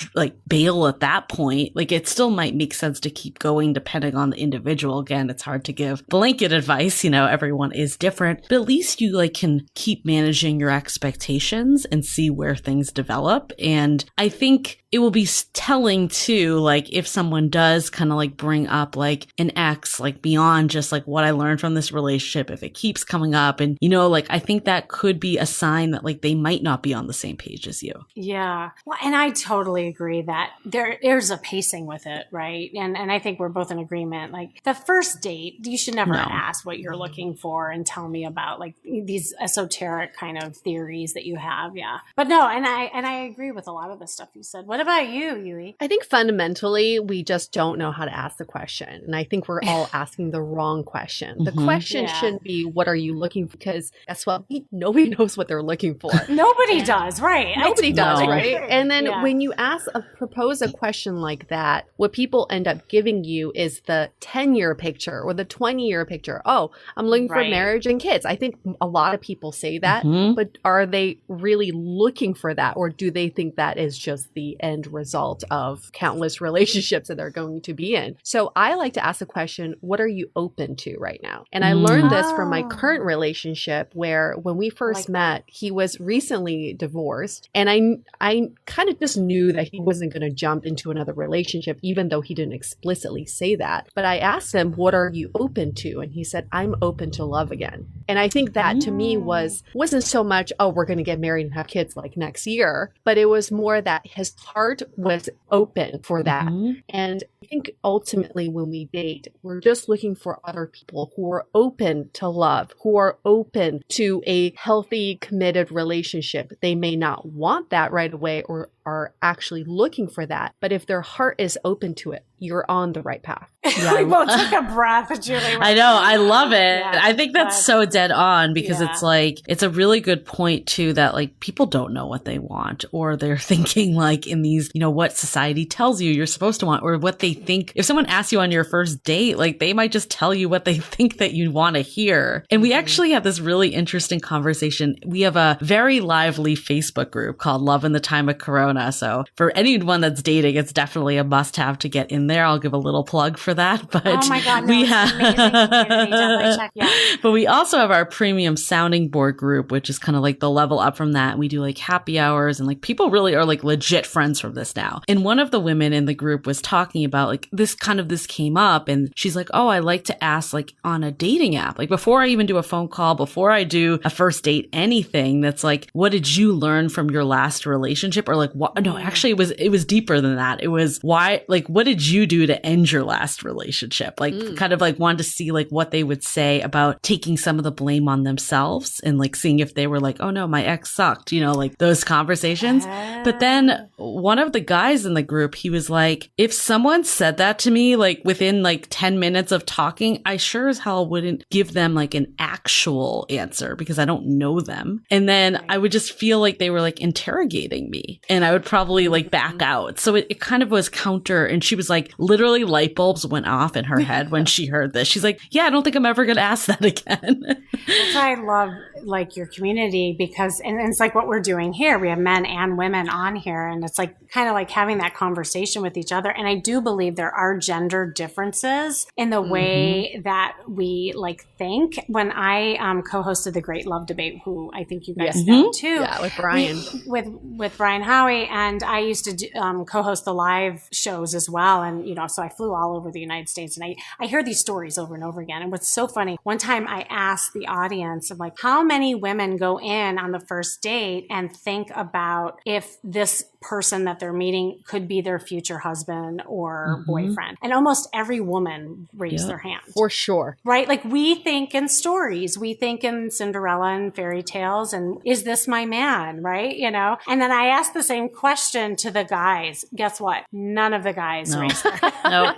bail at that point. Like it still might make sense to keep going depending on the individual. Again, it's hard to give blanket advice, everyone is different, but at least you like can keep managing your expectations and see where things develop. And I think it will be telling too, like if someone does kind of like bring up like an ex, like beyond just like what I learned from this relationship, if it keeps coming up and, like I think that could be a sign that like they might not be on the same page as you. Yeah. Well, and I totally agree that there's a pacing with it, right? And I think we're both in agreement. Like the first date, you should never ask what you're looking for and tell me about like these esoteric kind of theories that you have. Yeah. But no, and I agree with a lot of the stuff you said. What about you, Yui? I think fundamentally, we just don't know how to ask the question. And I think we're all asking the wrong question. The question shouldn't be, what are you looking for? Because guess what? Nobody knows what they're looking for. Nobody does, right? Nobody does, right? And then when you propose a question like that, what people end up giving you is the 10-year picture or the 20-year picture. Oh, I'm looking for marriage and kids. I think a lot of people say that, but are they really looking for that? Or do they think that is just the end result of countless relationships that they're going to be in? So I like to ask the question, what are you open to right now? And I learned this from my current relationship where when we first met, he was recently divorced. And I kind of just knew that he wasn't going to jump into another relationship, even though he didn't explicitly say that. But I asked him, what are you open to? And he said, I'm open to love again. And I think that to me wasn't so much, oh, we're going to get married and have kids like next year, but it was more that his heart was open for that. And I think ultimately when we date, we're just looking for other people who are open to love, who are open to a healthy, committed relationship. They may not want that right away or are actually looking for that, but if their heart is open to it, you're on the right path. Yeah. We both took a breath, Julie. I know. I love it. Yeah, I think that's so dead on because Yeah. it's like, it's a really good point too that like people don't know what they want or they're thinking like in these, you know, what society tells you you're supposed to want or what they think. If someone asks you on your first date, like they might just tell you what they think that you want to hear. And we actually have this really interesting conversation. We have a very lively Facebook group called Love in the Time of Corona. So for anyone that's dating, it's definitely a must have to get in there. I'll give a little plug for that. But Oh my God, no, we it's have, amazing community. Definitely check. Yeah. but we also have our premium sounding board group, which is kind of like the level up from that. We do like happy hours and like people really are like legit friends from this now. And one of the women in the group was talking about like this came up and she's like, oh, I like to ask like on a dating app, like before I even do a phone call, before I do a first date, anything that's like, what did you learn from your last relationship? Or like, what? No, actually it was deeper than that. It was why, like, what did you do to end your last relationship? Like kind of like wanted to see like what they would say about taking some of the blame on themselves and like seeing if they were like, oh no, my ex sucked, you know, like those conversations. But then one of the guys in the group, he was like, if someone said that to me, like within like 10 minutes of talking, I sure as hell wouldn't give them like an actual answer because I don't know them. And then I would just feel like they were like interrogating me and I would probably like back out. So it kind of was counter. And she was like, literally light bulbs went off in her head when she heard this. She's like, yeah, I don't think I'm ever going to ask that again. That's why I love like your community because, and it's like what we're doing here. We have men and women on here and it's like kind of like having that conversation with each other. And I do believe there are gender differences in the way that we like think. When I co-hosted the Great Love Debate, who I think you guys know too. Yeah, with Brian. With Brian Howie. And I used to co-host the live shows as well. And, you know, so I flew all over the United States and I hear these stories over and over again. And what's so funny, one time I asked the audience, I'm like, how many women go in on the first date and think about if this person that they're meeting could be their future husband or boyfriend? And almost every woman raised their hand. For sure. Right? Like we think in stories, we think in Cinderella and fairy tales and is this my man? Right? You know? And then I asked the same question to the guys. Guess what? None of the guys raised their hand. No.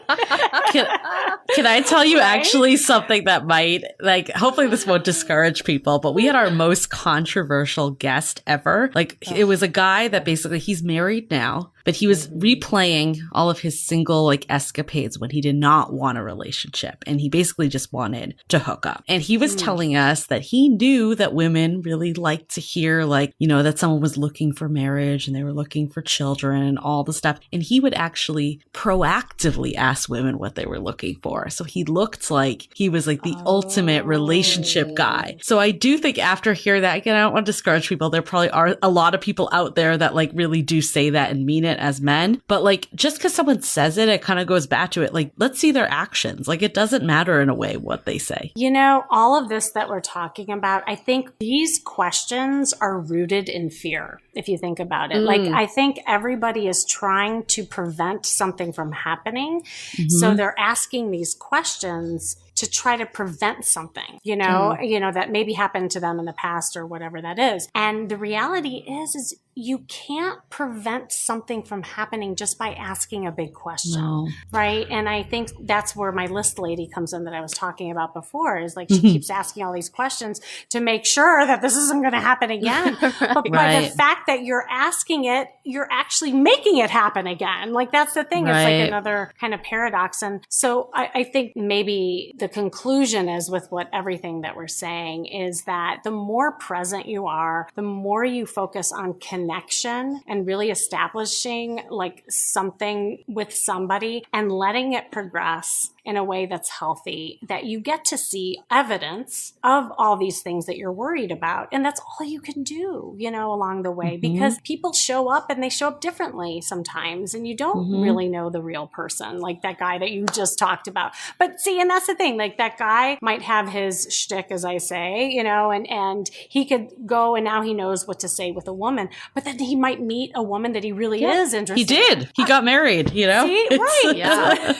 Can I tell you actually something that might, like, hopefully this won't discourage people, but we had our most controversial guest ever. Like, it was a guy that basically, he's married now, but he was replaying all of his single, like, escapades when he did not want a relationship. And he basically just wanted to hook up. And he was telling us that he knew that women really liked to hear, like, you know, that someone was looking for marriage and they were looking for children and all the stuff. And he would actually proactively ask women what they were looking for. So he looked like he was like the ultimate relationship guy. So I do think after hearing that, again, I don't want to discourage people. There probably are a lot of people out there that like really do say that and mean it as men. But like, just because someone says it, it kind of goes back to it. Like, let's see their actions. Like, it doesn't matter in a way what they say. You know, all of this that we're talking about, I think these questions are rooted in fear, if you think about it. Like, I think everybody is trying to prevent something from happening. So they're asking these questions to try to prevent something, you know, that maybe happened to them in the past or whatever that is. And the reality is you can't prevent something from happening just by asking a big question, right? And I think that's where my list lady comes in that I was talking about before, is like she keeps asking all these questions to make sure that this isn't going to happen again. But by the fact that you're asking it, you're actually making it happen again. Like, that's the thing. It's like another kind of paradox. And so I think maybe the conclusion is with what everything that we're saying is that the more present you are, the more you focus on connecting connection and really establishing like something with somebody and letting it progress in a way that's healthy, that you get to see evidence of all these things that you're worried about. And that's all you can do, along the way, because people show up and they show up differently sometimes. And you don't really know the real person, like that guy that you just talked about. But see, and that's the thing, like that guy might have his shtick, as I say, and he could go and now he knows what to say with a woman, but then he might meet a woman that he really is interested in. He did. He got married, See? Right. Yeah.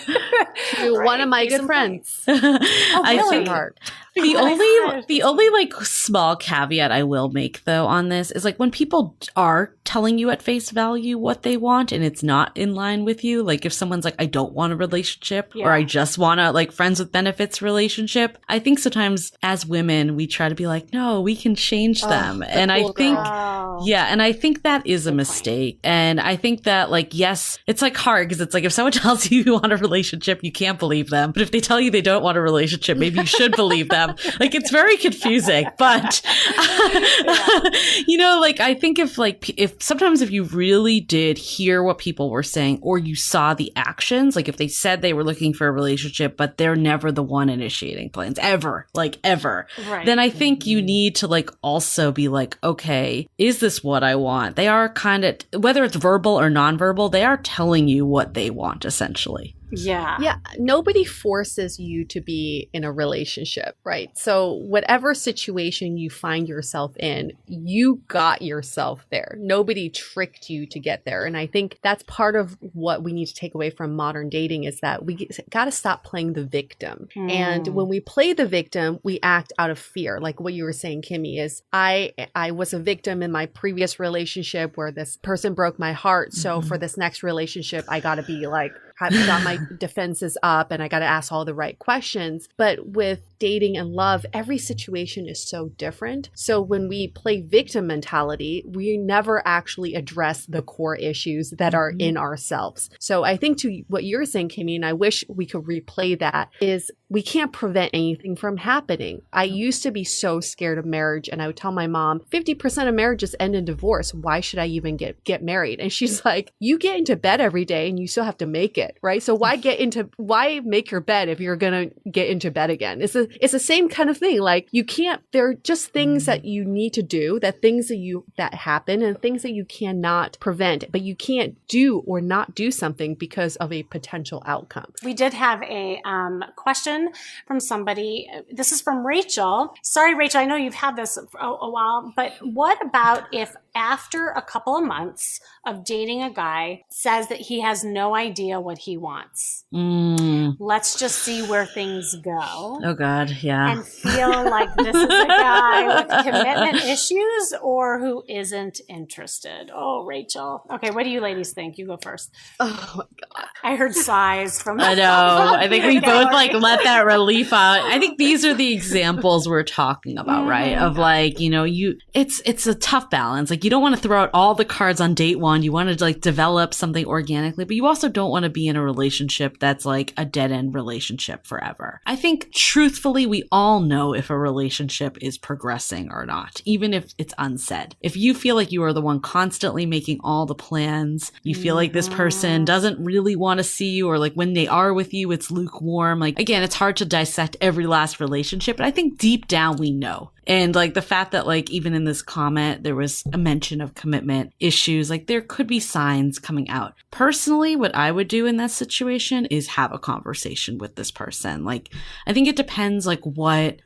Right. One of my good friends. I think hard. the only like small caveat I will make though on this is like when people are telling you at face value what they want and it's not in line with you, like if someone's like, I don't want a relationship or I just want a like friends with benefits relationship, I think sometimes as women we try to be like, no, we can change them. And I think and I think that is a mistake. And I think that like, yes, it's like hard because it's like if someone tells you you want a relationship, you can't believe them. But if they tell you they don't want a relationship, maybe you should believe them. Like it's very confusing, but like I think if sometimes if you really did hear what people were saying or you saw the actions, like if they said they were looking for a relationship, but they're never the one initiating plans ever, then I think you need to like also be like, okay, is this what I want? They are kind of, whether it's verbal or nonverbal, they are telling you what they want essentially. Yeah. Nobody forces you to be in a relationship, right? So whatever situation you find yourself in, you got yourself there. Nobody tricked you to get there. And I think that's part of what we need to take away from modern dating is that we got to stop playing the victim. And when we play the victim, we act out of fear. Like what you were saying, Kimmy, is I was a victim in my previous relationship where this person broke my heart. So for this next relationship, I got to be like, I've got my defenses up and I got to ask all the right questions. But with dating and love, every situation is so different. So when we play victim mentality, we never actually address the core issues that are in ourselves. So I think to what you're saying, Kimmy, and I wish we could replay that, is we can't prevent anything from happening. I used to be so scared of marriage and I would tell my mom, 50% of marriages end in divorce. Why should I even get married? And she's like, you get into bed every day and you still have to make it, right? So why make your bed if you're going to get into bed again? It's the same kind of thing. Like you can't, there are just things that you need to do, that happen and things that you cannot prevent, but you can't do or not do something because of a potential outcome. We did have a question from somebody. This is from Rachel. Sorry, Rachel, I know you've had this for a while, but what about if after a couple of months of dating a guy says that he has no idea what he wants? Let's just see where things go. Oh God, yeah. And feel like this is a guy with commitment issues or who isn't interested. Oh, Rachel. Okay, what do you ladies think? You go first. Oh my God. I heard sighs from I know. I think we both like let that relief out. I think these are the examples we're talking about, right? Of like, it's a tough balance. Like you don't want to throw out all the cards on date one. You want to like develop something organically, but you also don't want to be in a relationship that's like a dead end relationship forever. I think truthfully, we all know if a relationship is progressing or not, even if it's unsaid. If you feel like you are the one constantly making all the plans, you feel like this person doesn't really want to see you, or like when they are with you, it's lukewarm. Like again, it's hard to dissect every last relationship, but I think deep down we know. And like the fact that like even in this comment, there was a mention of commitment issues, like there could be signs coming out. Personally, what I would do in that situation is have a conversation with this person. Like, I think it depends like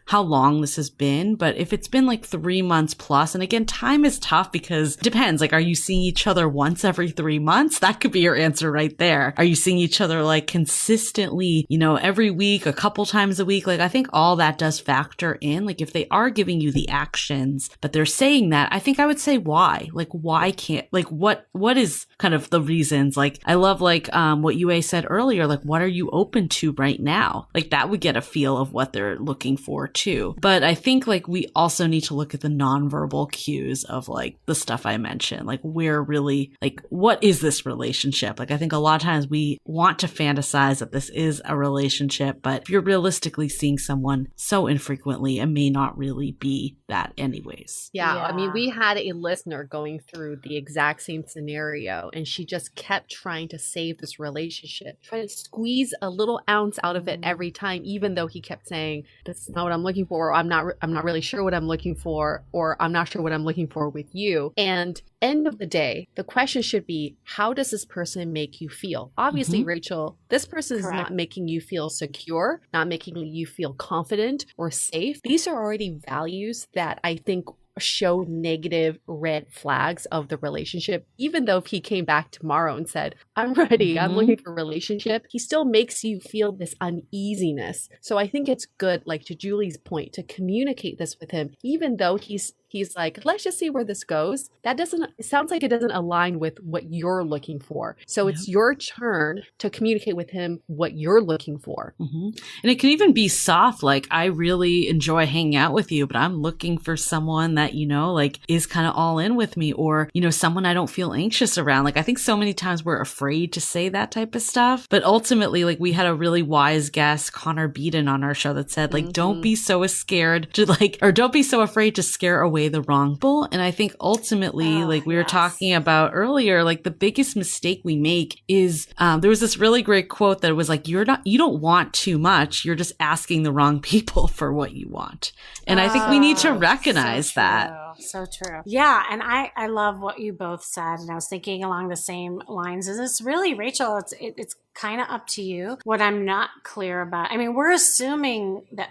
how long this has been, but if it's been like 3 months plus, and again, time is tough because it depends. Like, are you seeing each other once every 3 months? That could be your answer right there. Are you seeing each other like consistently, every week, a couple times a week? Like, I think all that does factor in. Like, if they are giving you the actions, but they're saying that, I think I would say why? Like, why can't, like, what is kind of the reasons? Like, I love like what Yue said earlier, like, what are you open to right now? Like, that would get a feel of what they're looking for too. But I think like we also need to look at the nonverbal cues of like the stuff I mentioned. Like, we're really like, what is this relationship? Like, I think a lot of times we want to fantasize that this is a relationship, but if you're realistically seeing someone so infrequently, it may not really be that anyways. Yeah. I mean, we had a listener going through the exact same scenario, and she just kept trying to save this relationship, trying to squeeze a little ounce out of it every time, even though he kept saying, this is not what I'm looking for, or I'm not really sure what I'm looking for, or I'm not sure what I'm looking for with you. And end of the day, the question should be, how does this person make you feel? Obviously, Rachel, this person is not making you feel secure, not making you feel confident or safe. These are already values that I think show negative red flags of the relationship. Even though if he came back tomorrow and said, I'm ready, I'm looking for a relationship, he still makes you feel this uneasiness. So I think it's good, like to Julie's point, to communicate this with him, even though he's like, let's just see where this goes. It sounds like it doesn't align with what you're looking for. So it's your turn to communicate with him what you're looking for. And it can even be soft. Like, I really enjoy hanging out with you, but I'm looking for someone that, like is kind of all in with me, or, someone I don't feel anxious around. Like, I think so many times we're afraid to say that type of stuff. But ultimately, like, we had a really wise guest, Connor Beaton, on our show that said, like, don't be so scared to or don't be so afraid to scare away the wrong people. And I think ultimately, like we were talking about earlier, like the biggest mistake we make is there was this really great quote that was like, you don't want too much, you're just asking the wrong people for what you want. And I think we need to recognize that. So true. Yeah. And I love what you both said. And I was thinking along the same lines. Is this really, Rachel, it's kind of up to you. What I'm not clear about, I mean, we're assuming that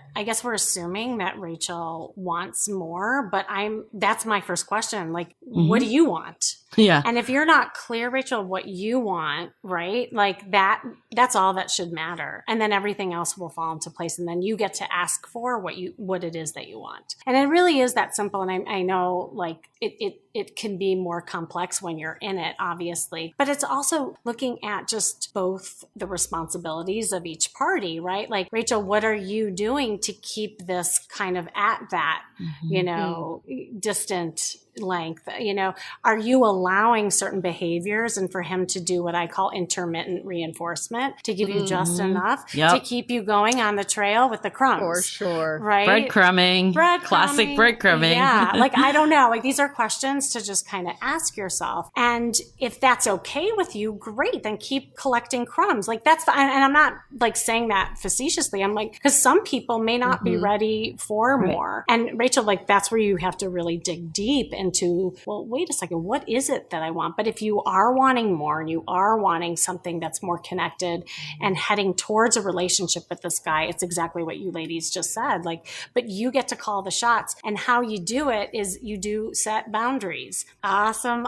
Rachel wants more, but that's my first question. Like, what do you want? Yeah. And if you're not clear, Rachel, what you want, right? Like that's all that should matter. And then everything else will fall into place. And then you get to ask for what it is that you want. And it really is that simple. And I know like it can be more complex when you're in it, obviously, but it's also looking at just both the responsibilities of each party, right? Like, Rachel, what are you doing to keep this kind of at that, distant length? Are you allowing certain behaviors and for him to do what I call intermittent reinforcement to give you just enough to keep you going on the trail with the crumbs? For sure. Right? Breadcrumbing. Classic breadcrumbing. Yeah. Like, I don't know. Like, these are questions to just kind of ask yourself. And if that's okay with you, great. Then keep collecting crumbs. Like, that's fine. And I'm not like saying that facetiously. I'm like, because some people may not be ready for more. And Rachel, like, that's where you have to really dig deep into, well, wait a second, what is it that I want? But if you are wanting more and you are wanting something that's more connected and heading towards a relationship with this guy, it's exactly what you ladies just said. Like, but you get to call the shots. And how you do it is you do set boundaries. Awesome.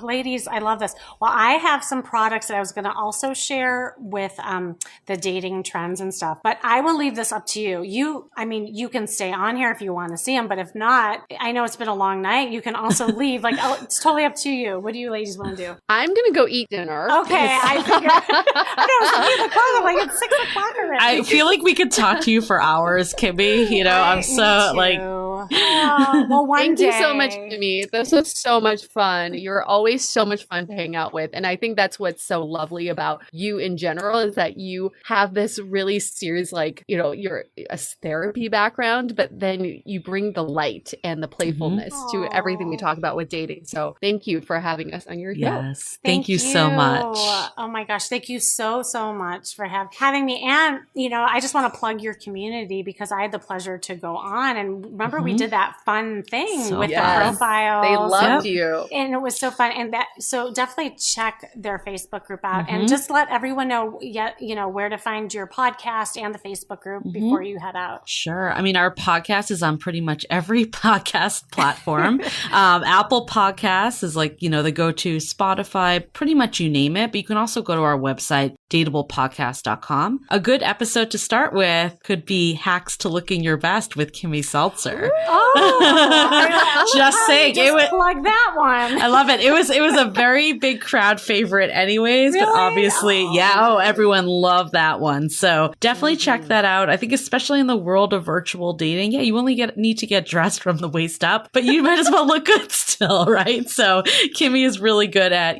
Ladies, I love this. Well, I have some products that I was going to also share with the dating trends and stuff, but I will leave this up to you. You can stay on here if you want to see them, but if not, I know it's been a long night. You can also leave. Like, it's totally up to you. What do you ladies want to do? I'm going to go eat dinner. Okay. I figured. I know, it's 8 o'clock. I'm like, it's 6 o'clock already. I feel like we could talk to you for hours, Kimmy. I'm so like... well, Thank you so much, Kimmy. This was so much fun. You're always so much fun to hang out with. And I think that's what's so lovely about you in general is that you have this really serious, like, you're a therapy background, but then you bring the light and the playfulness to everything we talk about with dating. So thank you for having us on your show. Yes. Thank you so much. Oh my gosh. Thank you so much for having me. And, I just want to plug your community because I had the pleasure to go on. And remember, we did that fun thing with the profiles. They loved you. And it was so fun. And so definitely check their Facebook group out and just let everyone know where to find your podcast and the Facebook group before you head out. Sure. I mean, our podcast is on pretty much every podcast platform. Apple Podcasts is like, the go-to, Spotify, pretty much you name it. But you can also go to our website, dateablepodcast.com. A good episode to start with could be Hacks to Looking Your Best with Kimmy Seltzer. Oh, Just saying. Plug that one. I love it. It was a very big crowd favorite anyways, Really? but obviously, everyone loved that one. So definitely check that out. I think especially in the world of virtual dating, you only need to get dressed from the waist up, but you might as well look good still, right? So Kimmy is really good at,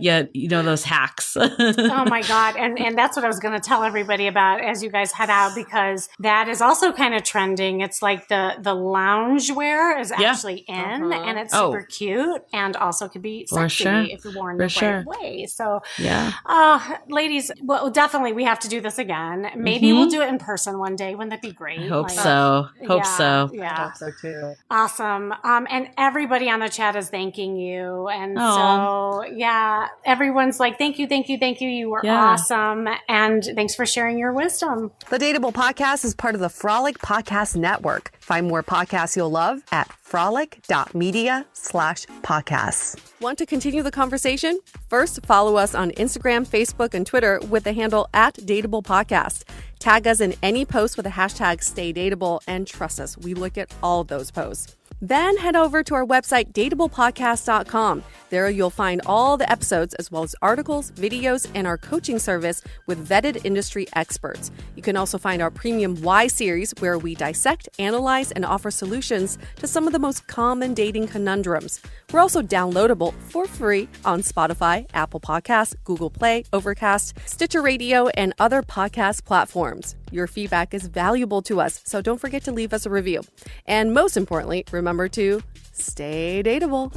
those hacks. Oh my God. And that's what I was going to tell everybody about as you guys head out, because that is also kind of trending. It's like the lounge wear is actually in, and it's super cute, and also could be sexy if you're worn the right way. So ladies, well, definitely we have to do this again. Maybe we'll do it in person one day. Wouldn't that be great? I hope so. Yeah. I hope so too. Awesome. And everybody on the chat is thanking you. And so, everyone's like, thank you. You were awesome. And thanks for sharing your wisdom. The Dateable Podcast is part of the Frolic Podcast Network. Find more podcasts you'll love at frolic.media/podcasts. Want to continue the conversation? First, follow us on Instagram, Facebook, and Twitter with the handle @Dateable Podcast. Tag us in any post with the hashtag StayDateable, and trust us, we look at all of those posts. Then head over to our website, dateablepodcast.com. There you'll find all the episodes as well as articles, videos, and our coaching service with vetted industry experts. You can also find our premium Why series, where we dissect, analyze, and offer solutions to some of the most common dating conundrums. We're also downloadable for free on Spotify, Apple Podcasts, Google Play, Overcast, Stitcher Radio, and other podcast platforms. Your feedback is valuable to us, so don't forget to leave us a review. And most importantly, remember to stay dateable.